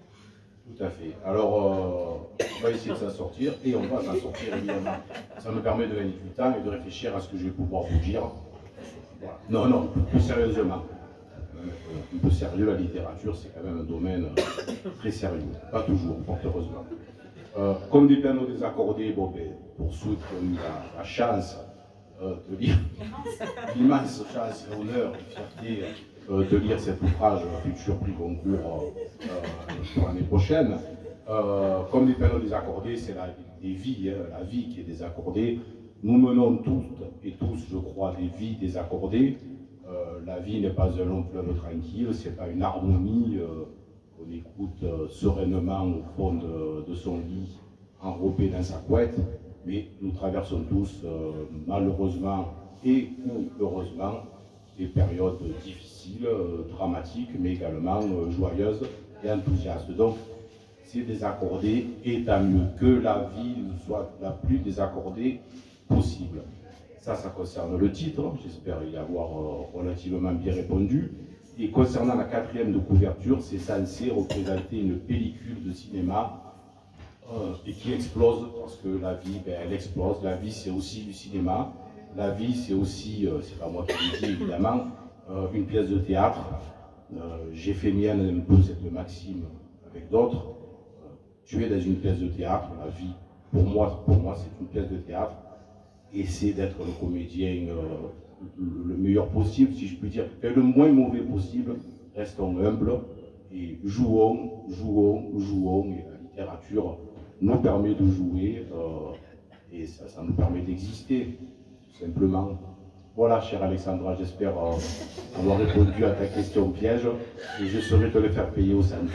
S5: Tout à fait. Alors, on va essayer de s'en sortir, et on va s'en sortir évidemment. Ça me permet de gagner du temps et de réfléchir à ce que je vais pouvoir vous dire. Voilà. Non, plus sérieusement. Un peu sérieux, la littérature, c'est quand même un domaine très sérieux. Pas toujours, fort heureusement. Comme des pianos désaccordés, bon, ben, pour ceux qui ont eu la chance de lire, l'immense chance et honneur et fierté de lire cet ouvrage futur prix Goncourt pour l'année prochaine. Comme des pianos désaccordés, c'est la vie qui est désaccordée. Nous menons toutes et tous, je crois, des vies désaccordées. La vie n'est pas un long fleuve tranquille, c'est pas une harmonie qu'on écoute sereinement au fond de son lit, enrobé dans sa couette, mais nous traversons tous, malheureusement et ou heureusement, des périodes difficiles, dramatiques, mais également joyeuses et enthousiastes. Donc, c'est désaccordé, et tant mieux que la vie soit la plus désaccordée possible. Ça concerne le titre, j'espère y avoir relativement bien répondu. Et concernant la quatrième de couverture, c'est censé représenter une pellicule de cinéma et qui explose, parce que la vie, ben, elle explose. La vie, c'est aussi du cinéma. La vie, c'est aussi, c'est pas moi qui le dis évidemment, une pièce de théâtre. J'ai fait mienne un peu cette maxime avec d'autres. Tu es dans une pièce de théâtre, la vie, pour moi c'est une pièce de théâtre. Essaie d'être le comédien le meilleur possible, si je puis dire, et le moins mauvais possible. Restons humbles et jouons, et la littérature nous permet de jouer, et ça nous permet d'exister, tout simplement. Voilà, chère Alexandra, j'espère avoir répondu à ta question piège et je saurai te le faire payer au centre.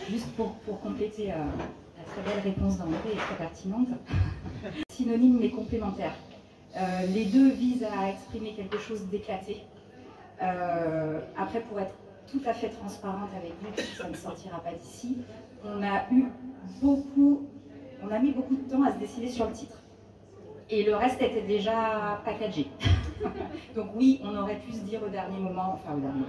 S6: Juste pour compléter la très belle réponse d'André et très pertinente, synonyme mais complémentaire. Les deux visent à exprimer quelque chose d'éclaté. Après, pour être tout à fait transparente avec vous, parce que ça ne sortira pas d'ici, on a mis beaucoup de temps à se décider sur le titre. Et le reste était déjà packagé. Donc oui, on aurait pu se dire au dernier moment, enfin au dernier moment,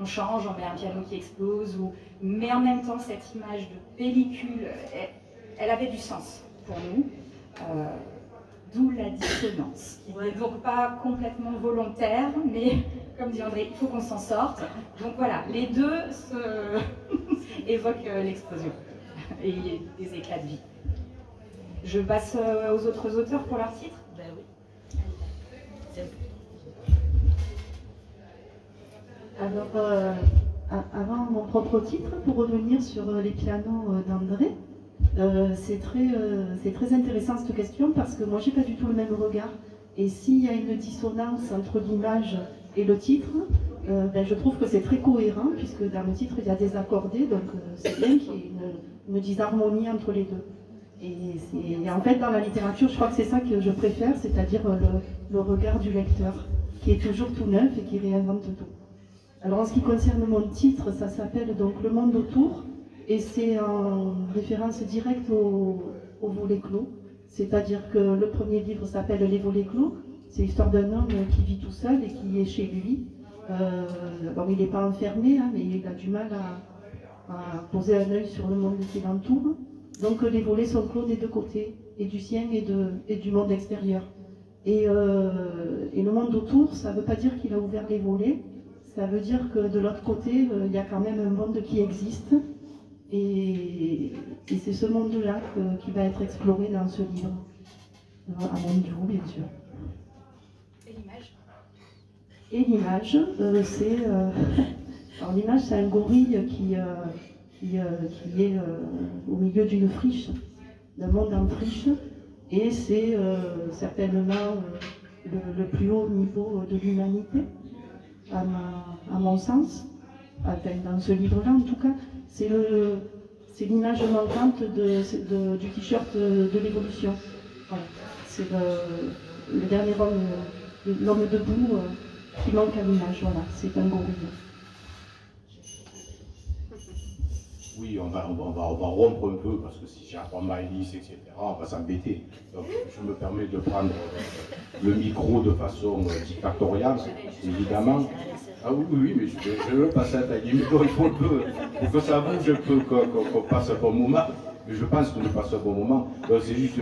S6: on change, on met un piano qui explose, mais en même temps, cette image de pellicule, elle avait du sens pour nous. D'où la dissonance, qui n'est donc pas complètement volontaire, mais comme dit André, il faut qu'on s'en sorte. Donc voilà, les deux évoquent l'explosion et des éclats de vie. Je passe aux autres auteurs pour leur titre.
S10: Ben oui.
S4: Alors, avant mon propre titre, pour revenir sur les pianos d'André, c'est très intéressant cette question parce que moi j'ai pas du tout le même regard. Et s'il y a une dissonance entre l'image et le titre, je trouve que c'est très cohérent puisque dans le titre il y a des accordés, donc c'est bien qu'il y ait une disharmonie entre les deux. Et en fait dans la littérature je crois que c'est ça que je préfère, c'est-à-dire le regard du lecteur qui est toujours tout neuf et qui réinvente tout. Alors en ce qui concerne mon titre, ça s'appelle donc Le Monde autour. Et c'est en référence directe au volet clos. C'est-à-dire que le premier livre s'appelle Les volets clos. C'est l'histoire d'un homme qui vit tout seul et qui est chez lui. Alors il n'est pas enfermé, hein, mais il a du mal à poser un œil sur le monde qui l'entoure. Donc les volets sont clos des deux côtés, et du sien et du monde extérieur. Et le monde autour, ça ne veut pas dire qu'il a ouvert les volets. Ça veut dire que de l'autre côté, il y a quand même un monde qui existe. Et c'est ce monde-là qui va être exploré dans ce livre, à mon niveau bien sûr.
S6: Et l'image?
S4: Et l'image, alors l'image c'est un gorille qui est au milieu d'une friche, d'un monde en friche, et c'est certainement le plus haut niveau de l'humanité, à mon sens, enfin, dans ce livre-là en tout cas. C'est l'image manquante du t-shirt de l'évolution. Voilà. C'est le dernier homme, l'homme debout qui manque à l'image. Voilà, c'est un gorille.
S5: Oui, on va rompre un peu parce que si j'apprends Maëlys, etc., on va s'embêter. Donc je me permets de prendre le micro de façon dictatoriale, évidemment. Ah oui, mais je veux passer à ta limite. Il faut que ça bouge un peu, qu'on passe un bon moment. Mais je pense qu'on passe un bon moment. C'est juste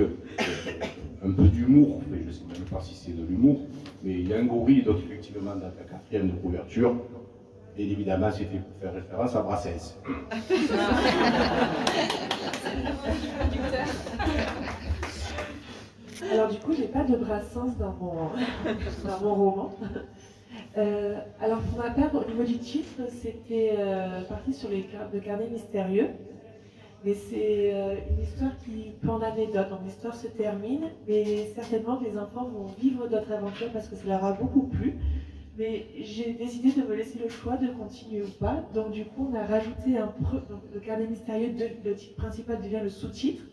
S5: un peu d'humour. Je ne sais même pas si c'est de l'humour. Mais il y a un gorille, donc effectivement, dans ta quatrième de couverture. Et évidemment, c'était pour faire référence à Brassens.
S2: Alors du coup, j'ai pas de Brassens dans mon roman. Alors pour ma part, au niveau du titre, c'était parti sur le carnet mystérieux. Mais c'est une histoire qui peut en anecdote. Donc l'histoire se termine, mais certainement que les enfants vont vivre d'autres aventures parce que ça leur a beaucoup plu. Mais j'ai décidé de me laisser le choix de continuer ou pas. Donc du coup, on a rajouté donc, le carnet mystérieux, le titre principal devient le sous-titre.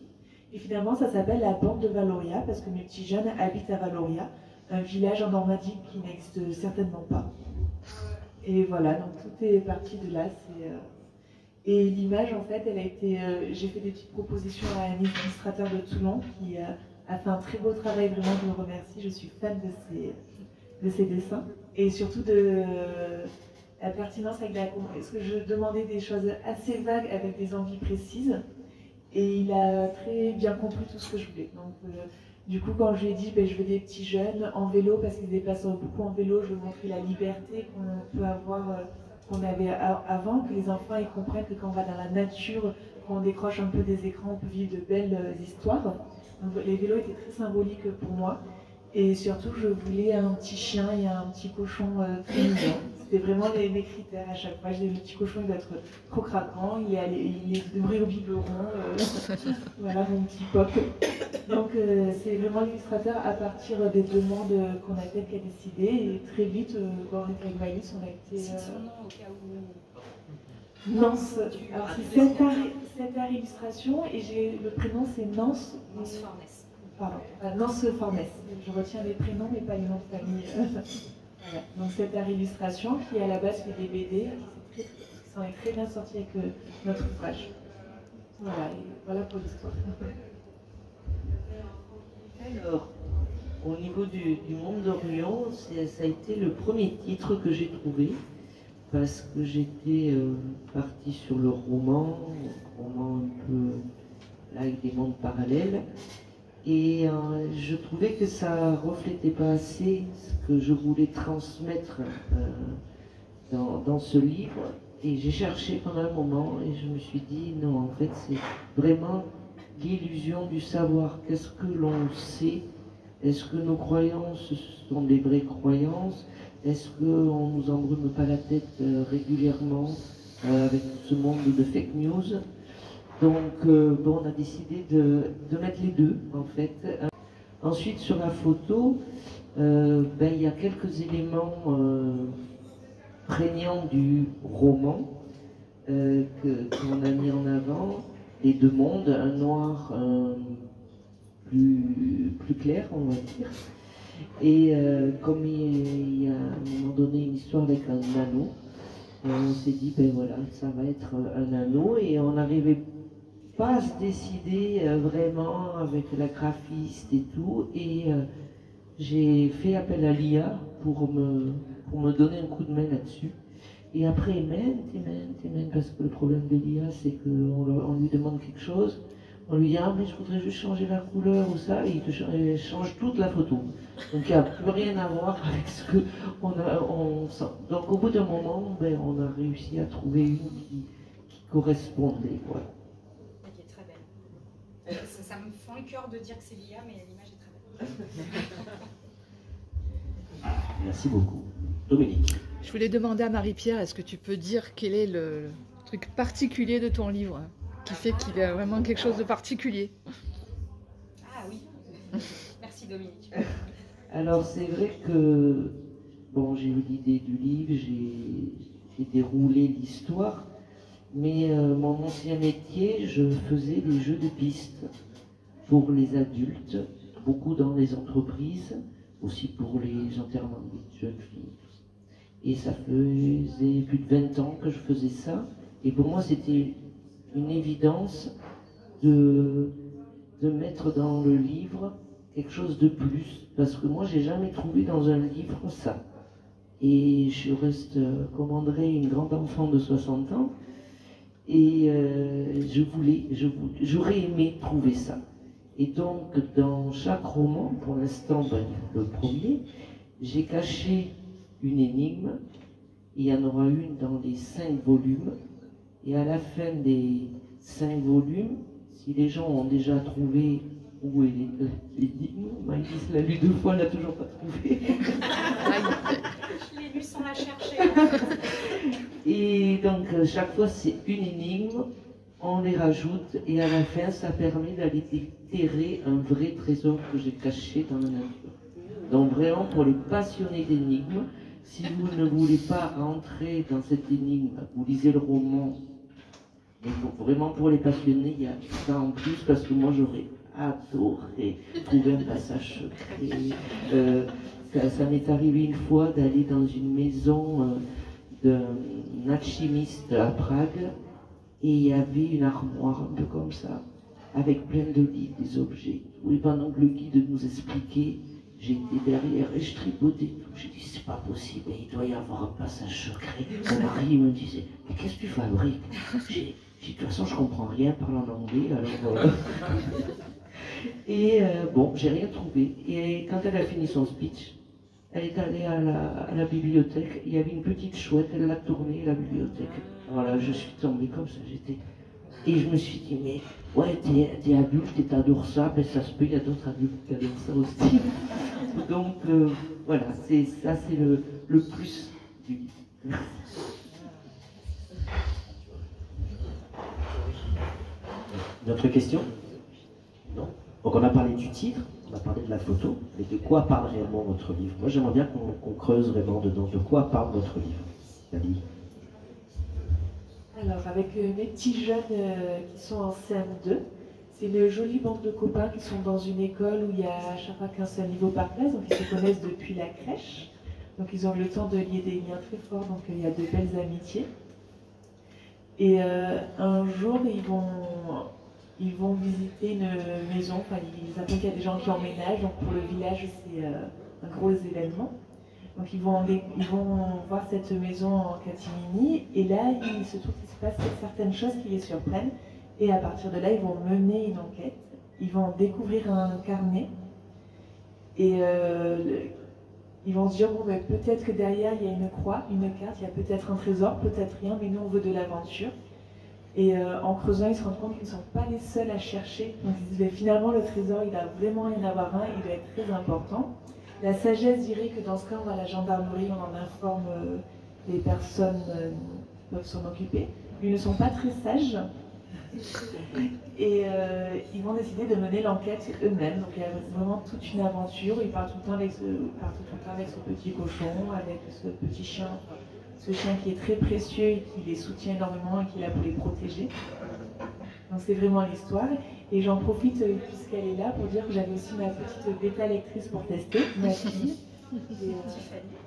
S2: Et finalement, ça s'appelle La Bande de Valoria, parce que mes petits jeunes habitent à Valoria, un village en Normandie qui n'existe certainement pas. Et voilà, donc tout est parti de là. Et l'image, en fait, elle a été... j'ai fait des petites propositions à un illustrateur de Toulon qui a fait un très beau travail, vraiment, je le remercie. Je suis fan de ses dessins. Et surtout de la pertinence avec parce que je demandais des choses assez vagues avec des envies précises. Et il a très bien compris tout ce que je voulais. Donc, du coup, quand je lui ai dit je veux des petits jeunes en vélo, parce qu'ils se déplacent beaucoup en vélo, je veux montrer la liberté qu'on peut avoir, qu'on avait avant, que les enfants ils comprennent que quand on va dans la nature, quand on décroche un peu des écrans, on peut vivre de belles histoires. Donc, les vélos étaient très symboliques pour moi. Et surtout, je voulais un petit chien et un petit cochon très mignon. C'était vraiment mes critères à chaque fois. Je disais, le petit cochon, il doit être trop craquant, il est devrait au biberon, voilà mon petit pop. Donc c'est vraiment l'illustrateur à partir des demandes qu'on a faites qui a décidé. Et très vite, avec Maïs, on a été...
S9: C'est son nom au cas où...
S2: Nance. Alors c'est cette illustration et le prénom c'est Nance.
S9: Nance Farnès.
S2: Pardon, Nance Farnès. Je retiens les prénoms mais pas les noms de famille. Voilà. Donc cette illustration qui à la base fait des BD, qui s'en est très bien sorti avec notre ouvrage. Voilà, et voilà pour l'histoire.
S3: Alors, au niveau du monde d'Orion, ça a été le premier titre que j'ai trouvé, parce que j'étais partie sur le roman un peu là, avec des mondes parallèles, et je trouvais que ça reflétait pas assez ce que je voulais transmettre dans ce livre, et j'ai cherché pendant un moment, et je me suis dit, non, en fait, c'est vraiment l'illusion du savoir. Qu'est-ce que l'on sait? Est-ce que nos croyances sont des vraies croyances? Est-ce qu'on ne nous embrume pas la tête régulièrement avec ce monde de fake news? Donc, bon, on a décidé de mettre les deux, en fait. Ensuite, sur la photo, il y a quelques éléments prégnants du roman qu'on a mis en avant. Les deux mondes, un noir plus clair, on va dire. Et comme il y a à un moment donné une histoire avec un anneau, on s'est dit, ben voilà, ça va être un anneau, et on n'arrivait pas à se décider vraiment avec la graphiste et tout, et j'ai fait appel à l'IA pour me donner un coup de main là-dessus. Et après, parce que le problème de l'IA, c'est qu'on lui demande quelque chose, on lui dit, ah mais je voudrais juste changer la couleur ou ça, et il change toute la photo. Donc il n'y a plus rien à voir avec ce qu'on sent. Donc au bout d'un moment, on a réussi à trouver une qui correspondait. Voilà.
S11: Elle est très belle. Ça me fend le cœur de dire que c'est l'IA, mais l'image est très belle.
S1: Merci beaucoup. Dominique.
S7: Je voulais demander à Marie-Pierre, est-ce que tu peux dire quel est le truc particulier de ton livre qui fait qu'il y a vraiment quelque chose de particulier?
S11: Ah oui, merci Dominique.
S3: Alors c'est vrai que, bon, j'ai eu l'idée du livre, j'ai déroulé l'histoire, mais mon ancien métier, je faisais des jeux de pistes pour les adultes, beaucoup dans les entreprises, aussi pour les enterrements de jeunes filles. Et ça faisait plus de 20 ans que je faisais ça. Et pour moi, c'était une évidence de mettre dans le livre quelque chose de plus. Parce que moi, j'ai jamais trouvé dans un livre ça. Et je reste, comme André, une grande enfant de 60 ans. Et j'aurais aimé trouver ça. Et donc, dans chaque roman, pour l'instant, le premier, j'ai caché une énigme. Il y en aura une dans les 5 volumes. Et à la fin des 5 volumes, si les gens ont déjà trouvé où est l'énigme, Maïs l'a lu 2 fois, elle l'a toujours pas trouvé.
S11: Je l'ai lu sans la chercher.
S3: Et donc, chaque fois, c'est une énigme, on les rajoute, et à la fin, ça permet d'aller déterrer un vrai trésor que j'ai caché dans la nature. Donc, vraiment, pour les passionnés d'énigmes, si vous ne voulez pas rentrer dans cette énigme, vous lisez le roman. Mais vraiment pour les passionnés, il y a ça en plus, parce que moi j'aurais adoré trouver un passage secret. Ça m'est arrivé une fois d'aller dans une maison d'un alchimiste à Prague, et il y avait une armoire un peu comme ça, avec plein de livres, des objets. Oui, pendant que le guide nous expliquait, j'étais derrière et je tripotais tout. J'ai dit, c'est pas possible, il doit y avoir un passage secret. Mon mari me disait, mais qu'est-ce que tu fabriques? J'ai dit, de toute façon, je comprends rien, parle en anglais, alors Et bon, j'ai rien trouvé. Et quand elle a fini son speech, elle est allée à la bibliothèque. Il y avait une petite chouette, elle l'a tournée, la bibliothèque. Voilà, je suis tombée comme ça, Et je me suis dit, mais ouais, t'es adulte et t'adores ça, ben ça se peut, il y a d'autres adultes qui adorent ça aussi. Donc voilà, c'est le plus du livre.
S1: D'autres questions? Non. Donc on a parlé du titre, on a parlé de la photo, mais de quoi parle réellement votre livre? Moi j'aimerais bien qu'on creuse vraiment dedans. De quoi parle votre livre, Dali?
S2: Alors avec mes petits jeunes qui sont en CM2, c'est une jolie bande de copains qui sont dans une école où il y a à chaque fois qu'un seul niveau par classe, donc ils se connaissent depuis la crèche. Donc ils ont le temps de lier des liens très forts, donc il y a de belles amitiés. Et un jour, ils vont visiter une maison, enfin ils apprennent qu'il y a des gens qui emménagent, donc pour le village c'est un gros événement. Donc ils vont voir cette maison en catimini, et là il se trouve qu'il se passe certaines choses qui les surprennent, et à partir de là ils vont mener une enquête, ils vont découvrir un carnet, et ils vont se dire bon, ben, peut-être que derrière il y a une croix, une carte, il y a peut-être un trésor, peut-être rien, mais nous on veut de l'aventure. Et en creusant, ils se rendent compte qu'ils ne sont pas les seuls à chercher. Donc ils se disent, finalement, le trésor, il a vraiment rien à avoir un, il doit être très important. La sagesse dirait que dans ce cas, on va à la gendarmerie, on en informe les personnes qui peuvent s'en occuper. Ils ne sont pas très sages. Et ils vont décider de mener l'enquête eux-mêmes. Donc il y a vraiment toute une aventure. Ils partent tout le temps avec ce petit cochon, avec ce petit chien. Ce chien qui est très précieux et qui les soutient énormément et qui est là pour les protéger. Donc c'est vraiment l'histoire. Et j'en profite, puisqu'elle est là, pour dire que j'avais aussi ma petite bêta lectrice pour tester, ma fille.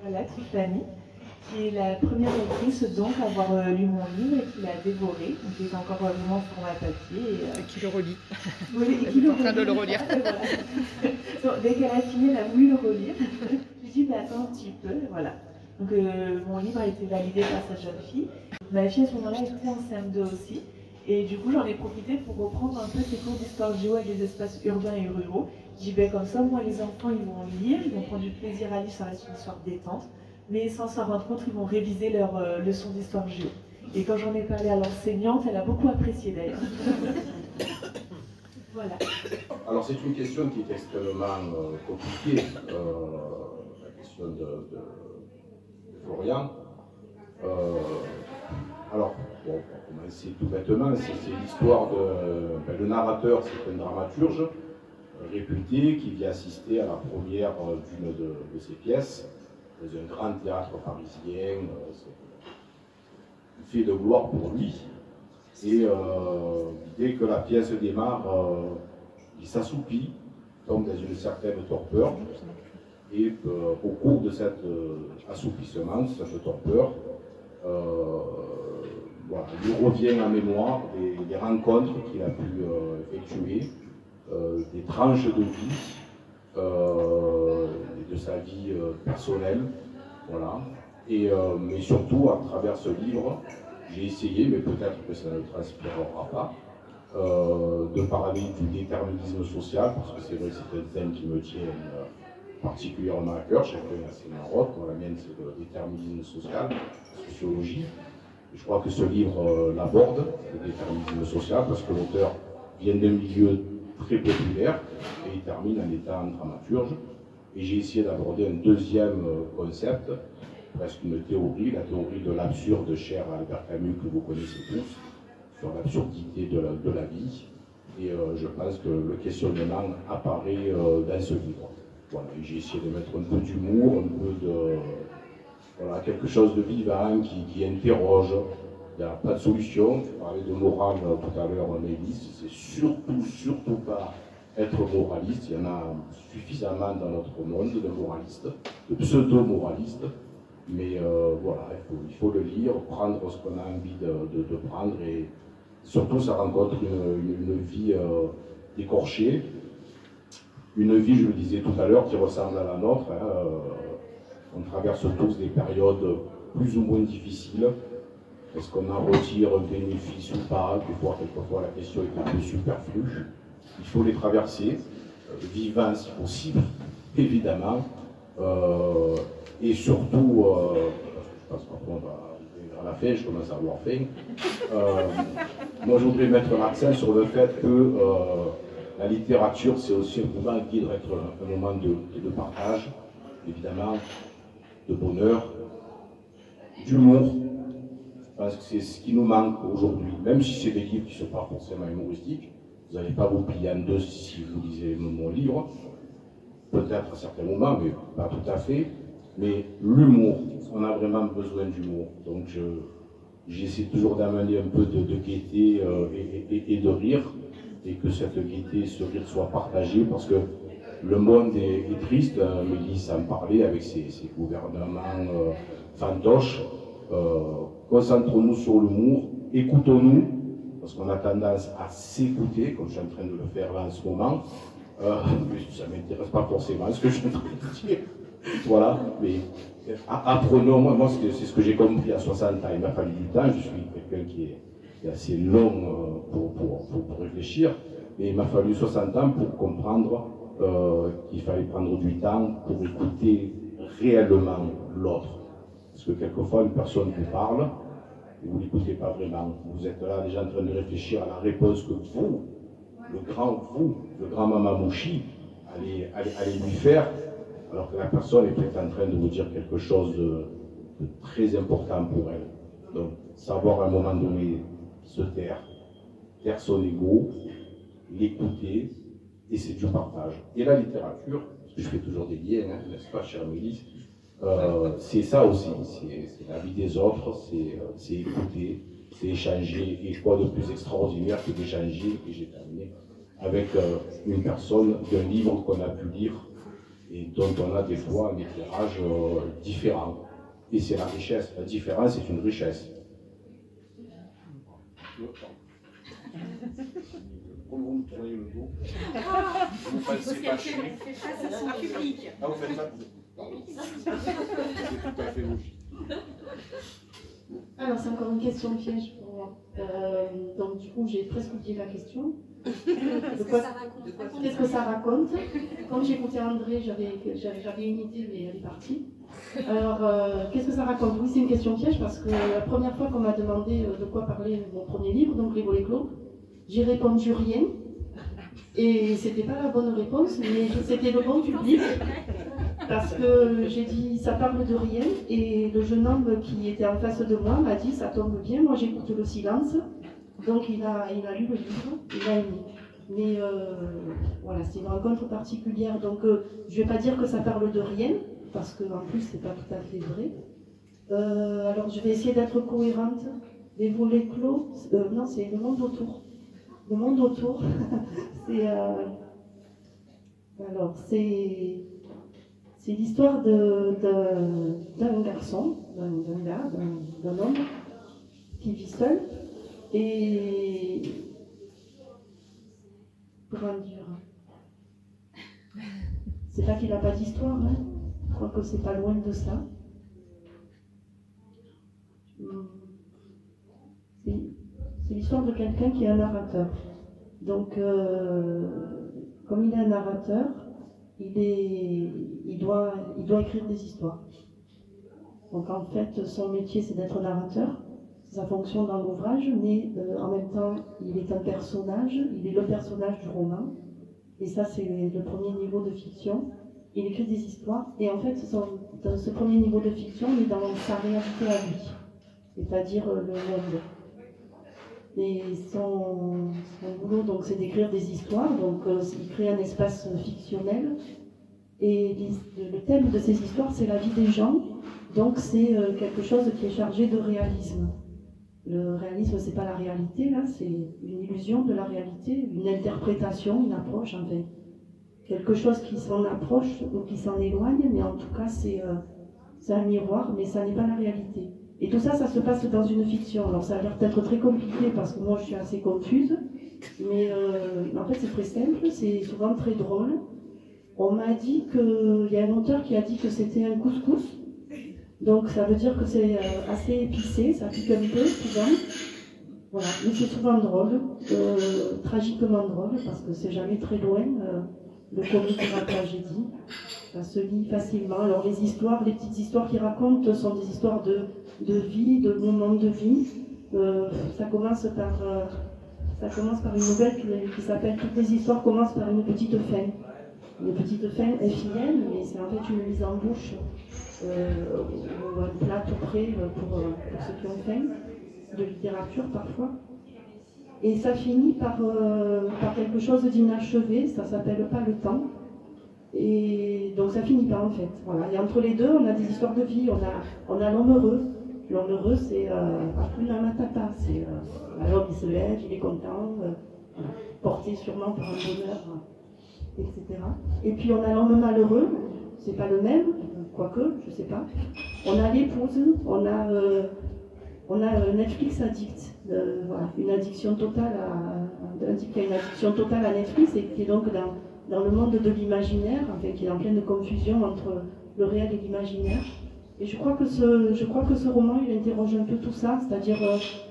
S2: Voilà, Tiffany, qui est la première lectrice donc à avoir lu mon livre et qui l'a dévoré. Donc qui est encore vraiment sur format papier.
S7: Et qui le relit.
S2: Oui, et qui
S7: est en train de le relire.
S2: Donc, dès qu'elle a fini, elle a voulu le relire. Je lui ai dit, bah, attends un petit peu, voilà. Donc mon livre a été validé par sa jeune fille. Ma fille à ce moment-là était en CM2 aussi. Et du coup j'en ai profité pour reprendre un peu ces cours d'histoire géo avec les espaces urbains et ruraux. J'ai dit ben, comme ça, moi les enfants ils vont lire, ils vont prendre du plaisir à lire, ça reste une histoire détente. Mais sans s'en rendre compte, ils vont réviser leurs leçons d'histoire géo. Et quand j'en ai parlé à l'enseignante, elle a beaucoup apprécié d'ailleurs. Voilà.
S5: Alors c'est une question qui est extrêmement compliquée, la question de Florian. Alors, bon, pour commencer tout bêtement, c'est l'histoire de... le narrateur, c'est un dramaturge réputé qui vient assister à la première d'une de ses pièces dans un grand théâtre parisien. C'est fait de gloire pour lui. Et dès que la pièce démarre, il s'assoupit, tombe dans une certaine torpeur. Et au cours de cet assoupissement, cette torpeur, voilà, il lui revient en mémoire des rencontres qu'il a pu effectuer, des tranches de vie, de sa vie personnelle. Voilà. Et, mais surtout, à travers ce livre, j'ai essayé, mais peut-être que ça ne transpirera pas, de parler du déterminisme social, parce que c'est vrai que c'est un thème qui me tient particulièrement à cœur. Chacun a ses marottes. La mienne, c'est le déterminisme social, la sociologie. Et je crois que ce livre l'aborde, le déterminisme social, parce que l'auteur vient d'un milieu très populaire et il termine en étant dramaturge. Et j'ai essayé d'aborder un deuxième concept, presque une théorie, la théorie de l'absurde chère à Albert Camus, que vous connaissez tous, sur l'absurdité de la vie. Et je pense que le questionnement apparaît dans ce livre. Voilà, j'ai essayé de mettre un peu d'humour, un peu de... Voilà, quelque chose de vivant qui interroge. Il n'y a pas de solution. Tu parlais de morale tout à l'heure, Maëlys. C'est surtout pas être moraliste. Il y en a suffisamment dans notre monde de moralistes, de pseudo-moralistes. Mais voilà, il faut le lire, prendre ce qu'on a envie de prendre. Et surtout, ça rencontre une vie écorchée. Une vie, je le disais tout à l'heure, qui ressemble à la nôtre. Hein. On traverse tous des périodes plus ou moins difficiles. Est-ce qu'on en retire un bénéfice ou pas? Quelquefois, la question est un peu superflue. Il faut les traverser, vivant si possible, évidemment. Et surtout, je pense qu'on va arriver à la fin, je commence à avoir faim. Moi, je voudrais mettre l'accent sur le fait que la littérature, c'est aussi un moment qui doit être un moment de partage, évidemment, de bonheur, d'humour. Je pense que c'est ce qui nous manque aujourd'hui. Même si c'est des livres qui ne sont pas forcément humoristiques, vous n'allez pas vous plier en deux si vous lisez mon livre. Peut-être à certains moments, mais pas tout à fait. Mais l'humour, on a vraiment besoin d'humour. Donc j'essaie toujours d'amener un peu de gaieté et de rire, et que cette gaieté, ce rire soit partagé, parce que le monde est triste. Mélisse en parlait avec ses gouvernements fantoches. Concentrons-nous sur l'humour, écoutons-nous, parce qu'on a tendance à s'écouter, comme je suis en train de le faire là en ce moment. Mais ça ne m'intéresse pas forcément ce que je suis en train de dire. Voilà, mais apprenons, moi c'est ce que j'ai compris à 60 ans, il m'a fallu du temps, je suis quelqu'un qui est assez long pour réfléchir, mais il m'a fallu 60 ans pour comprendre qu'il fallait prendre du temps pour écouter réellement l'autre. Parce que quelquefois une personne vous parle, et vous ne l'écoutez pas vraiment, vous êtes là déjà en train de réfléchir à la réponse que vous, le grand Mamamouchi, allez lui faire, alors que la personne est peut-être en train de vous dire quelque chose de très important pour elle. Donc, savoir à un moment donné se taire son ego, l'écouter, et c'est du partage. Et la littérature, parce que je fais toujours des liens, hein, n'est-ce pas, chère Mélisse, c'est ça aussi, c'est la vie des autres, c'est écouter, c'est échanger, et quoi de plus extraordinaire que d'échanger, et j'ai terminé, avec une personne d'un livre qu'on a pu lire, et dont on a des fois un éclairage différent. Et c'est la richesse. La différence est une richesse. Comment vous tournez le dos? Vous passez pas chez lui.
S11: Ça, c'est son public.
S5: Ah, vous faites ça? Pardon. C'est tout à fait logique.
S4: Alors, c'est encore une question piège pour moi. Donc, du coup, j'ai presque oublié la question. Qu'est-ce que ça raconte? Comme j'écoutais André, j'avais une idée, mais elle est partie. Alors, qu'est-ce que ça raconte? Oui, c'est une question piège parce que la première fois qu'on m'a demandé de quoi parler mon premier livre, donc Les Volets Clos, j'ai répondu rien. Et c'était pas la bonne réponse, mais c'était le bon public. Parce que j'ai dit ça parle de rien, et le jeune homme qui était en face de moi m'a dit ça tombe bien, moi j'écoute le silence. Donc il a lu le livre, il a aimé. Mais voilà, c'est une rencontre particulière, donc je ne vais pas dire que ça parle de rien, parce qu'en plus c'est pas tout à fait vrai. Alors je vais essayer d'être cohérente. Les volets clos, non, c'est le monde autour. Le monde autour, c'est... alors c'est l'histoire d'un garçon, d'un homme qui vit seul. Et comment dire, c'est pas qu'il n'a pas d'histoire, hein. Je crois que c'est pas loin de ça. C'est l'histoire de quelqu'un qui est un narrateur. Donc, comme il est un narrateur, il doit écrire des histoires. Donc en fait, son métier c'est d'être narrateur. Sa fonction dans l'ouvrage, mais en même temps, il est un personnage, il est le personnage du roman, et ça c'est le premier niveau de fiction. Il écrit des histoires, et en fait, dans ce premier niveau de fiction, il est dans sa réalité à lui, c'est-à-dire le monde. Et son boulot, donc, c'est d'écrire des histoires, donc il crée un espace fictionnel, et le thème de ces histoires, c'est la vie des gens, donc c'est quelque chose qui est chargé de réalisme. Le réalisme, c'est pas la réalité, là, c'est une illusion de la réalité, une interprétation, une approche, en fait. Quelque chose qui s'en approche ou qui s'en éloigne, mais en tout cas, c'est un miroir, mais ça n'est pas la réalité. Et tout ça, ça se passe dans une fiction. Alors, ça a l'air peut-être très compliqué parce que moi, je suis assez confuse, mais en fait, c'est très simple, c'est souvent très drôle. On m'a dit qu'il y a un auteur qui a dit que c'était un couscous. Donc ça veut dire que c'est assez épicé, ça pique un peu souvent. Voilà, mais c'est souvent drôle, tragiquement drôle, parce que c'est jamais très loin, le comique de la tragédie. Ça se lit facilement. Alors les petites histoires qu'il raconte sont des histoires de vie, de moments de vie. Ça commence par une nouvelle qui s'appelle « Toutes les histoires commencent par une petite fin ». une petite fin FIN, mais c'est en fait une mise en bouche ou un plat tout prêt pour ceux qui ont faim, de littérature parfois. Et ça finit par quelque chose d'inachevé, ça s'appelle pas le temps. Et donc ça finit pas en fait. Voilà. Et entre les deux, on a des histoires de vie, on a l'homme heureux. L'homme heureux, c'est Hakuna Matata. C'est l'homme il se lève, il est content, porté sûrement par un bonheur, etc. Et puis on a l'homme malheureux, c'est pas le même, quoique, je sais pas. On a l'épouse, on a Netflix addict, voilà, une addiction totale un type qui a une addiction totale à Netflix et qui est donc dans le monde de l'imaginaire, enfin, qui est en pleine confusion entre le réel et l'imaginaire. Et je crois que ce roman, il interroge un peu tout ça, c'est-à-dire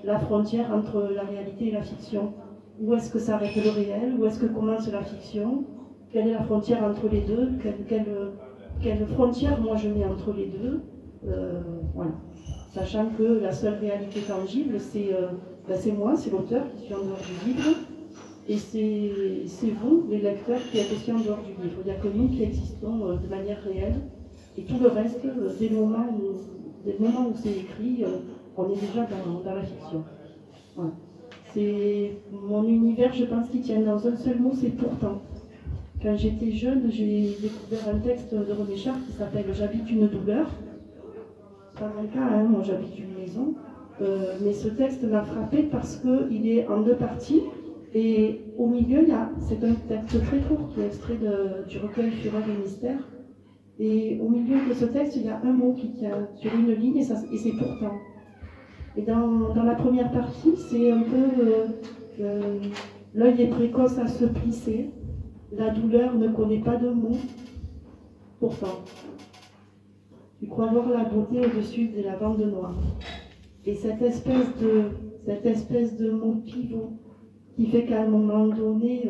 S4: la frontière entre la réalité et la fiction. Où est-ce que s'arrête le réel? Où est-ce que commence la fiction? Quelle est la frontière entre les deux? Quelle frontière moi je mets entre les deux? Voilà. Sachant que la seule réalité tangible, c'est moi, c'est l'auteur qui suis en dehors du livre, et c'est vous, les lecteurs, qui êtes aussi en dehors du livre. Il n'y a que nous qui existons de manière réelle, et tout le reste, dès le moment où c'est écrit, on est déjà dans la fiction. Voilà. C'est mon univers, je pense, qui tient dans un seul mot, c'est pourtant. Quand j'étais jeune, j'ai découvert un texte de René Char qui s'appelle « J'habite une douleur ». C'est pas mon cas, hein, moi j'habite une maison. Mais ce texte m'a frappée parce qu'il est en deux parties. Et au milieu, c'est un texte très court qui est extrait du recueil Fureur et Mystère. Et au milieu de ce texte, il y a un mot qui tient sur une ligne et c'est pourtant. Et dans la première partie, c'est un peu l'œil est précoce à se plisser, la douleur ne connaît pas de mots, pourtant. Tu crois voir la beauté au-dessus des lavandes noires. Et cette espèce de mot pivot qui fait qu'à un moment donné,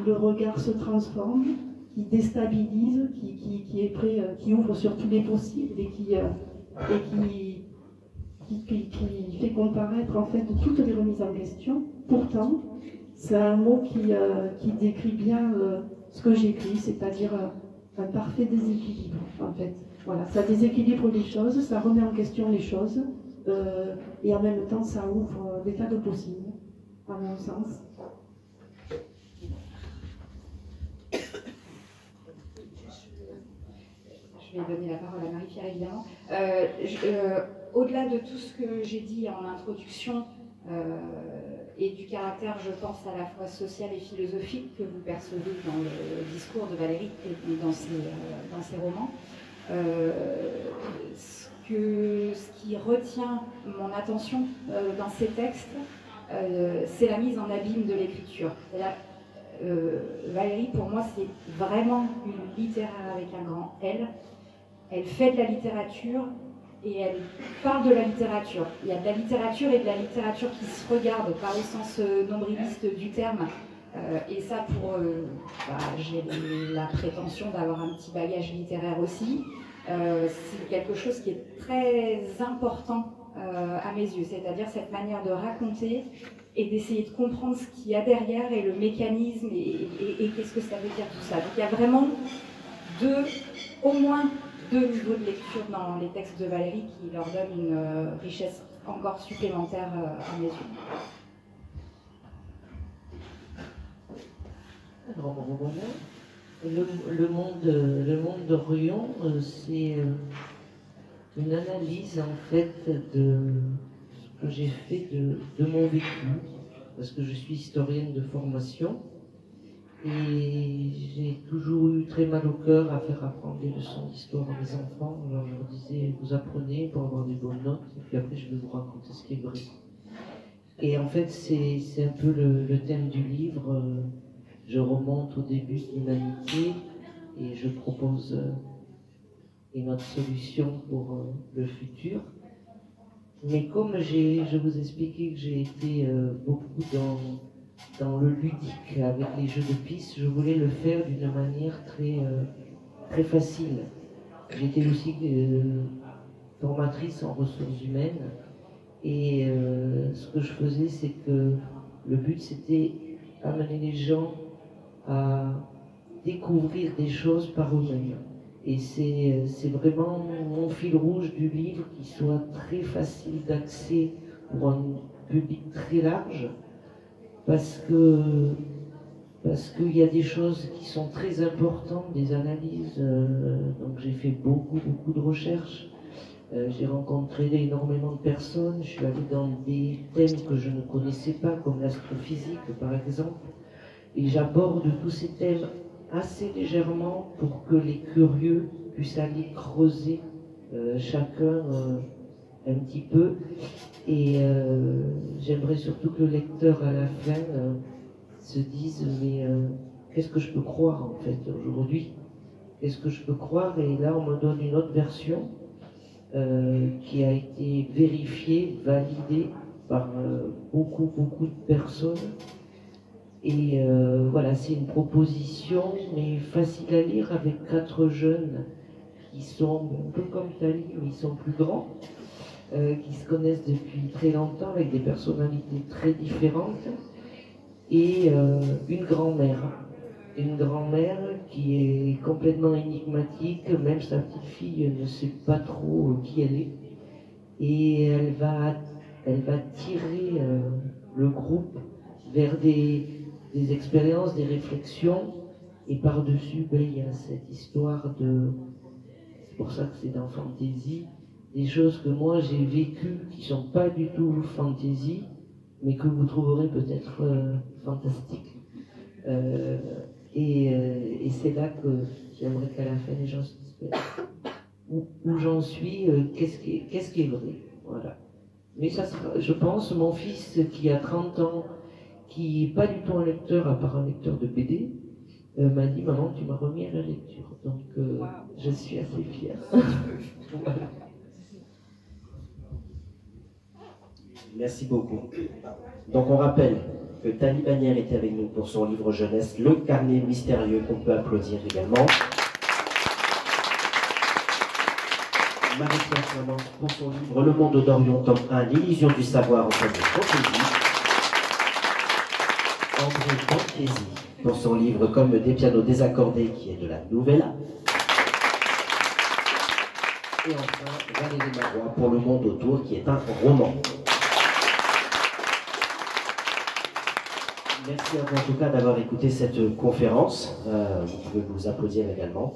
S4: le regard se transforme, qui déstabilise, qui est prêt, qui ouvre sur tous les possibles et qui fait comparaître en fait toutes les remises en question. Pourtant, c'est un mot qui décrit bien ce que j'écris, c'est-à-dire un parfait déséquilibre en fait. Voilà, ça déséquilibre les choses, ça remet en question les choses, et en même temps ça ouvre des tas de possibles, à mon sens.
S6: Je vais donner la parole à Marie-Pierre, évidemment. Au-delà de tout ce que j'ai dit en introduction, et du caractère, je pense, à la fois social et philosophique que vous percevez dans le discours de Valérie et dans ses romans, ce qui retient mon attention dans ces textes, c'est la mise en abîme de l'écriture. Valérie, pour moi, c'est vraiment une littéraire avec un grand L. Elle fait de la littérature et elle parle de la littérature. Il y a de la littérature et de la littérature qui se regardent, pas au sens nombriliste du terme. Et ça, j'ai la prétention d'avoir un petit bagage littéraire aussi. C'est quelque chose qui est très important à mes yeux, c'est-à-dire cette manière de raconter et d'essayer de comprendre ce qu'il y a derrière et le mécanisme et qu'est-ce que ça veut dire tout ça. Donc il y a vraiment au moins deux niveaux de lecture dans les textes de Valérie qui leur donnent une richesse encore supplémentaire à mes yeux.
S3: Alors voilà, le monde de Ruyon, c'est une analyse en fait de ce que j'ai fait de mon vécu, parce que je suis historienne de formation. Et j'ai toujours eu très mal au cœur à faire apprendre des leçons d'histoire à mes enfants. Alors je leur disais, vous apprenez pour avoir des bonnes notes, et puis après je vais vous raconter ce qui est vrai. Et en fait, c'est un peu le thème du livre. Je remonte au début de l'humanité et je propose une autre solution pour le futur. Mais comme je vous expliquais que j'ai été beaucoup dans le ludique, avec les jeux de pistes, je voulais le faire d'une manière très facile. J'étais aussi formatrice en ressources humaines, et ce que je faisais, c'est que le but, c'était amener les gens à découvrir des choses par eux-mêmes. Et c'est vraiment mon fil rouge du livre, qui soit très facile d'accès pour un public très large, parce qu'il y a des choses qui sont très importantes, des analyses, donc j'ai fait beaucoup de recherches, j'ai rencontré énormément de personnes, je suis allée dans des thèmes que je ne connaissais pas, comme l'astrophysique par exemple, et j'aborde tous ces thèmes assez légèrement pour que les curieux puissent aller creuser chacun un petit peu. Et j'aimerais surtout que le lecteur à la fin se dise mais qu'est-ce que je peux croire en fait aujourd'hui? Qu'est-ce que je peux croire? Et là on me donne une autre version qui a été vérifiée, validée par beaucoup de personnes. Et voilà, c'est une proposition, mais facile à lire, avec 4 jeunes qui sont un peu comme Tali, mais ils sont plus grands, qui se connaissent depuis très longtemps, avec des personnalités très différentes, et une grand-mère qui est complètement énigmatique, même sa petite fille ne sait pas trop qui elle est, et elle va tirer le groupe vers des expériences, des réflexions, et par-dessus, il y a cette histoire de... C'est pour ça que c'est dans Fantaisie, des choses que moi j'ai vécues qui ne sont pas du tout fantaisie, mais que vous trouverez peut-être fantastiques. Et c'est là que j'aimerais qu'à la fin les gens se disent où j'en suis, qu'est-ce qui est vrai, voilà. Mais ça sera, je pense, mon fils qui a 30 ans, qui n'est pas du tout un lecteur, à part un lecteur de BD, m'a dit « Maman, tu m'as remis à la lecture ». Donc, je suis assez fière. Voilà.
S1: Merci beaucoup. Donc, on rappelle que Tali Bagnères était avec nous pour son livre jeunesse, Le Carnet Mystérieux, qu'on peut applaudir également. Marie-Pierre Flamand pour son livre Le Monde d'Orion, tome 1, L'illusion du savoir en forme de fantaisie. André Fantaisie pour son livre Comme des pianos désaccordés, qui est de la nouvella. Et enfin, Valérie Marois pour Le Monde autour, qui est un roman. Merci à vous en tout cas d'avoir écouté cette conférence. Vous pouvez vous applaudir également.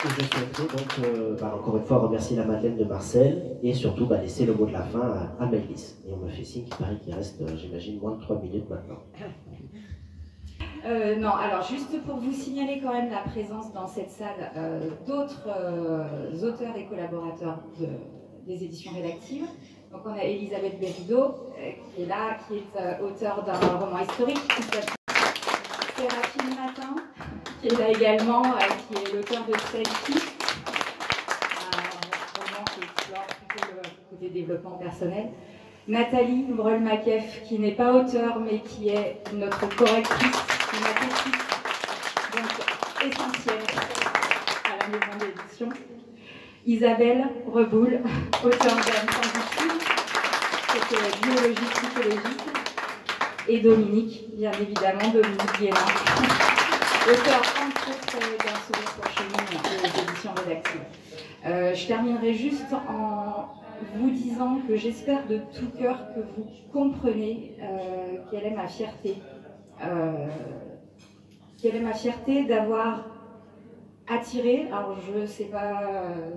S1: Et je souhaiterais donc encore une fois remercier la Madeleine de Marcel et surtout laisser le mot de la fin à Maëlys. Et on me fait signe qu'il paraît qu'il reste, j'imagine, moins de 3 minutes maintenant.
S6: Non, alors juste pour vous signaler quand même la présence dans cette salle d'autres auteurs et collaborateurs des éditions rédactives. Donc on a Elisabeth Berido qui est là, qui est auteure d'un roman historique qui s'appelle Séraphine Matin, qui est là également, qui est l'auteur de Selfie, un roman qui explore plutôt le côté développement personnel. Nathalie Breuil-Maquef, qui n'est pas auteure, mais qui est notre correctrice, donc essentielle à la maison d'édition. Isabelle Reboul, auteure d'Anne Transitive, c'est biologie psychologique. Et Dominique, bien évidemment, Dominique Guérin, auteur entre autres d'un sourire pour chemine des éditions rédactives. Je terminerai juste en vous disant que j'espère de tout cœur que vous comprenez quelle est ma fierté. Quelle est ma fierté d'avoir attiré, alors je ne sais pas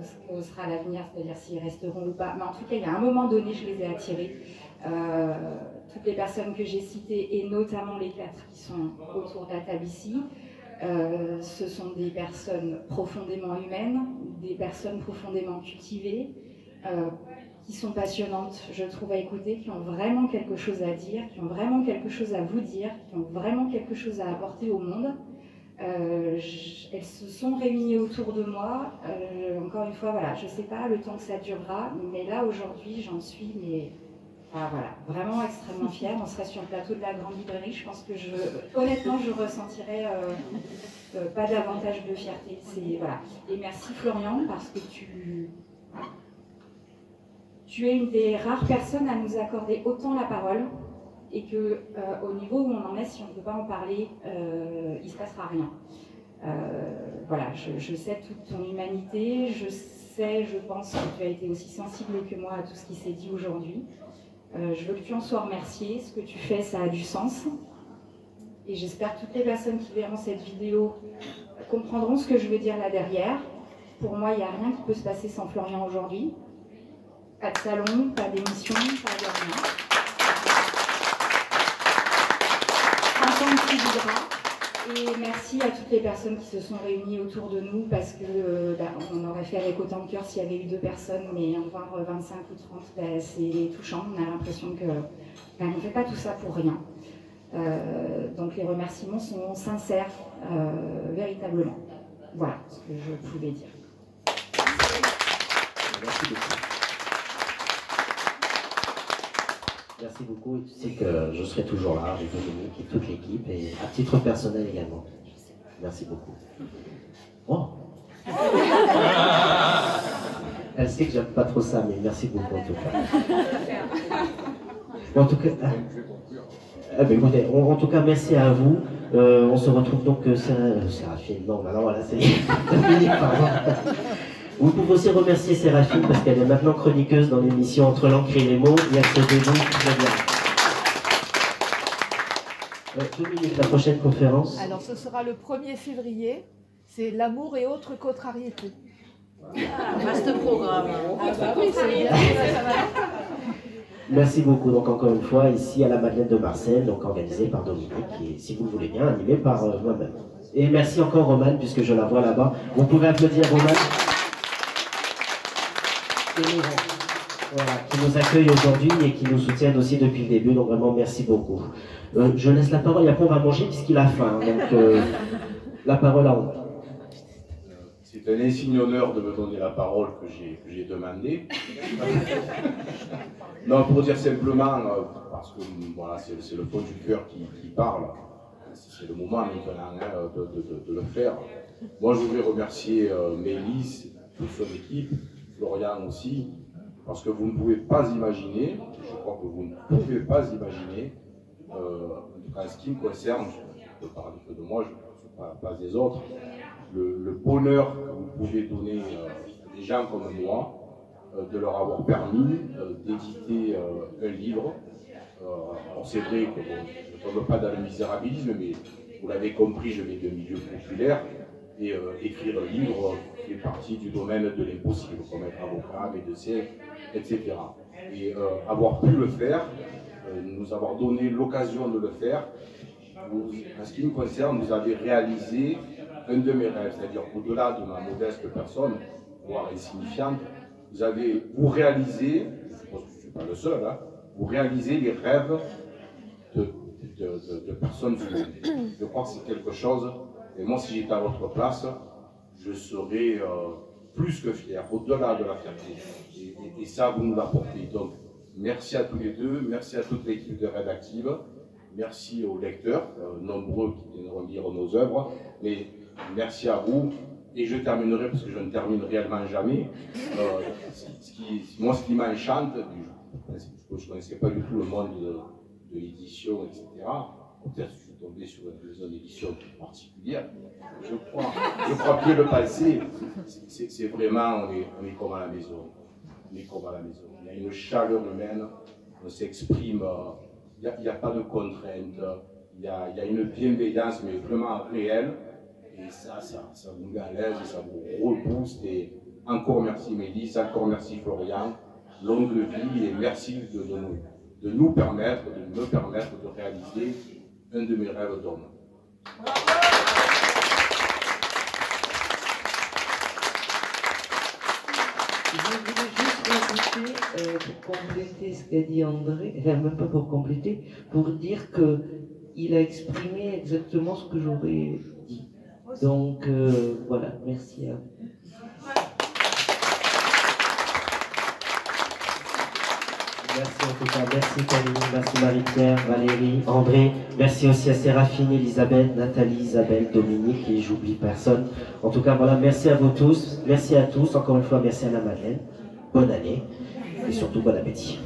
S6: ce que sera l'avenir, c'est-à-dire s'ils resteront ou pas, mais en tout cas, il y a un moment donné, je les ai attirés. Toutes les personnes que j'ai citées, et notamment les 4 qui sont autour de la table ici, ce sont des personnes profondément humaines, des personnes profondément cultivées, qui sont passionnantes, je trouve, à écouter, qui ont vraiment quelque chose à dire, qui ont vraiment quelque chose à vous dire, qui ont vraiment quelque chose à apporter au monde. Elles se sont réunies autour de moi. Encore une fois, voilà, je ne sais pas le temps que ça durera, mais là, aujourd'hui, j'en suis voilà, vraiment extrêmement fière. On serait sur le plateau de la Grande Librairie. Je pense que honnêtement, je ressentirais pas davantage de fierté. Voilà. Et merci Florian, parce que tu es une des rares personnes à nous accorder autant la parole. et que au niveau où on en est, si on ne peut pas en parler, il ne se passera rien. Voilà, je sais toute ton humanité, je sais, je pense que tu as été aussi sensible que moi à tout ce qui s'est dit aujourd'hui. Je veux que tu en sois remercié, ce que tu fais, ça a du sens. Et j'espère que toutes les personnes qui verront cette vidéo comprendront ce que je veux dire là derrière. Pour moi, il n'y a rien qui peut se passer sans Florian aujourd'hui. Pas de salon, pas d'émission, pas de rien. 30 ans de Sylvie. Et merci à toutes les personnes qui se sont réunies autour de nous parce que on aurait fait avec autant de cœur s'il y avait eu 2 personnes, mais en voir 25 ou 30, c'est touchant. On a l'impression que on ne fait pas tout ça pour rien. Donc les remerciements sont sincères, véritablement. Voilà ce que je pouvais dire.
S1: Merci beaucoup. Merci beaucoup, et tu sais que je serai toujours là avec Dominique et toute l'équipe, et à titre personnel également. Merci beaucoup. Oh. Elle sait que j'aime pas trop ça, mais merci beaucoup en tout cas. En tout cas, écoutez, en tout cas, merci à vous. On se retrouve donc, Séraphine, non, maintenant voilà, c'est Dominique, pardon. Vous pouvez aussi remercier Séraphine parce qu'elle est maintenant chroniqueuse dans l'émission Entre l'encre et les mots, et elle se déroule très bien. Dominique, la prochaine conférence?
S7: Alors ce sera le 1er février, c'est l'amour et autres contrariétés.
S10: Vaste programme.
S7: Ah bah oui, c'est bien, ça va.
S1: Merci beaucoup, donc encore une fois, ici à la Madeleine de Marseille, donc organisée par Dominique, et si vous le voulez bien, animée par moi-même. Et merci encore Romane, puisque je la vois là-bas. Vous pouvez applaudir Romane. Voilà, qui nous accueille aujourd'hui et qui nous soutiennent aussi depuis le début, donc vraiment merci beaucoup. Je laisse la parole, et après on va manger puisqu'il a faim, donc la parole à vous.
S5: C'est un insigne honneur de me donner la parole que j'ai demandé. Non, pour dire simplement, parce que voilà, c'est le fond du cœur qui parle, c'est le moment maintenant de le faire. Moi je voudrais remercier Mélisse, toute son équipe, Florian aussi, parce que vous ne pouvez pas imaginer, je crois que vous ne pouvez pas imaginer, en tout cas en ce qui me concerne, je ne peux parler que de moi, je ne parle pas des autres, le bonheur que vous pouvez donner à des gens comme moi, de leur avoir permis d'éditer un livre. Alors c'est vrai que bon, je ne tombe pas dans le misérabilisme, mais vous l'avez compris, je viens de milieu populaire. Et écrire un livre fait partie du domaine de l'impossible, comme être avocat, médecin, etc. Et avoir pu le faire, nous avoir donné l'occasion de le faire, en ce qui me concerne, vous avez réalisé un de mes rêves, c'est-à-dire au-delà de ma modeste personne, voire insignifiante, vous réalisez, je pense que je ne suis pas le seul, hein, vous réalisez les rêves de personnes humaines. Je crois que c'est quelque chose. Et moi, si j'étais à votre place, je serais plus que fier, au-delà de la fierté. Et ça, vous nous l'apportez. Donc, merci à tous les deux, merci à toute l'équipe de Rédactive, merci aux lecteurs, nombreux qui viendront lire nos œuvres, mais merci à vous. Et je terminerai, parce que je ne termine réellement jamais, moi, ce qui m'enchante, je ne connaissais pas du tout le monde de l'édition, etc. Peut-être que je suis tombé sur une maison d'édition particulière. Je crois bien le penser. C'est vraiment, on est comme à la maison. On est comme à la maison. Il y a une chaleur humaine, on s'exprime, il n'y a pas de contraintes, il y a une bienveillance, mais vraiment réelle. Et ça vous met à l'aise, ça vous rebooste. Et encore merci Mélisse, encore merci Florian. Longue vie et merci de nous permettre, de me permettre de réaliser un de mes rêves d'homme.
S3: Je voulais juste rajouter, pour compléter ce qu'a dit André, enfin même pas pour compléter, pour dire qu'il a exprimé exactement ce que j'aurais dit. Donc voilà, merci à vous.
S1: Merci en tout cas, merci Camille, merci Marie-Pierre, Valérie, André, merci aussi à Séraphine, Elisabeth, Nathalie, Isabelle, Dominique, et j'oublie personne. En tout cas, voilà, merci à vous tous, merci à tous, encore une fois, merci à la Madeleine, bonne année, et surtout bon appétit.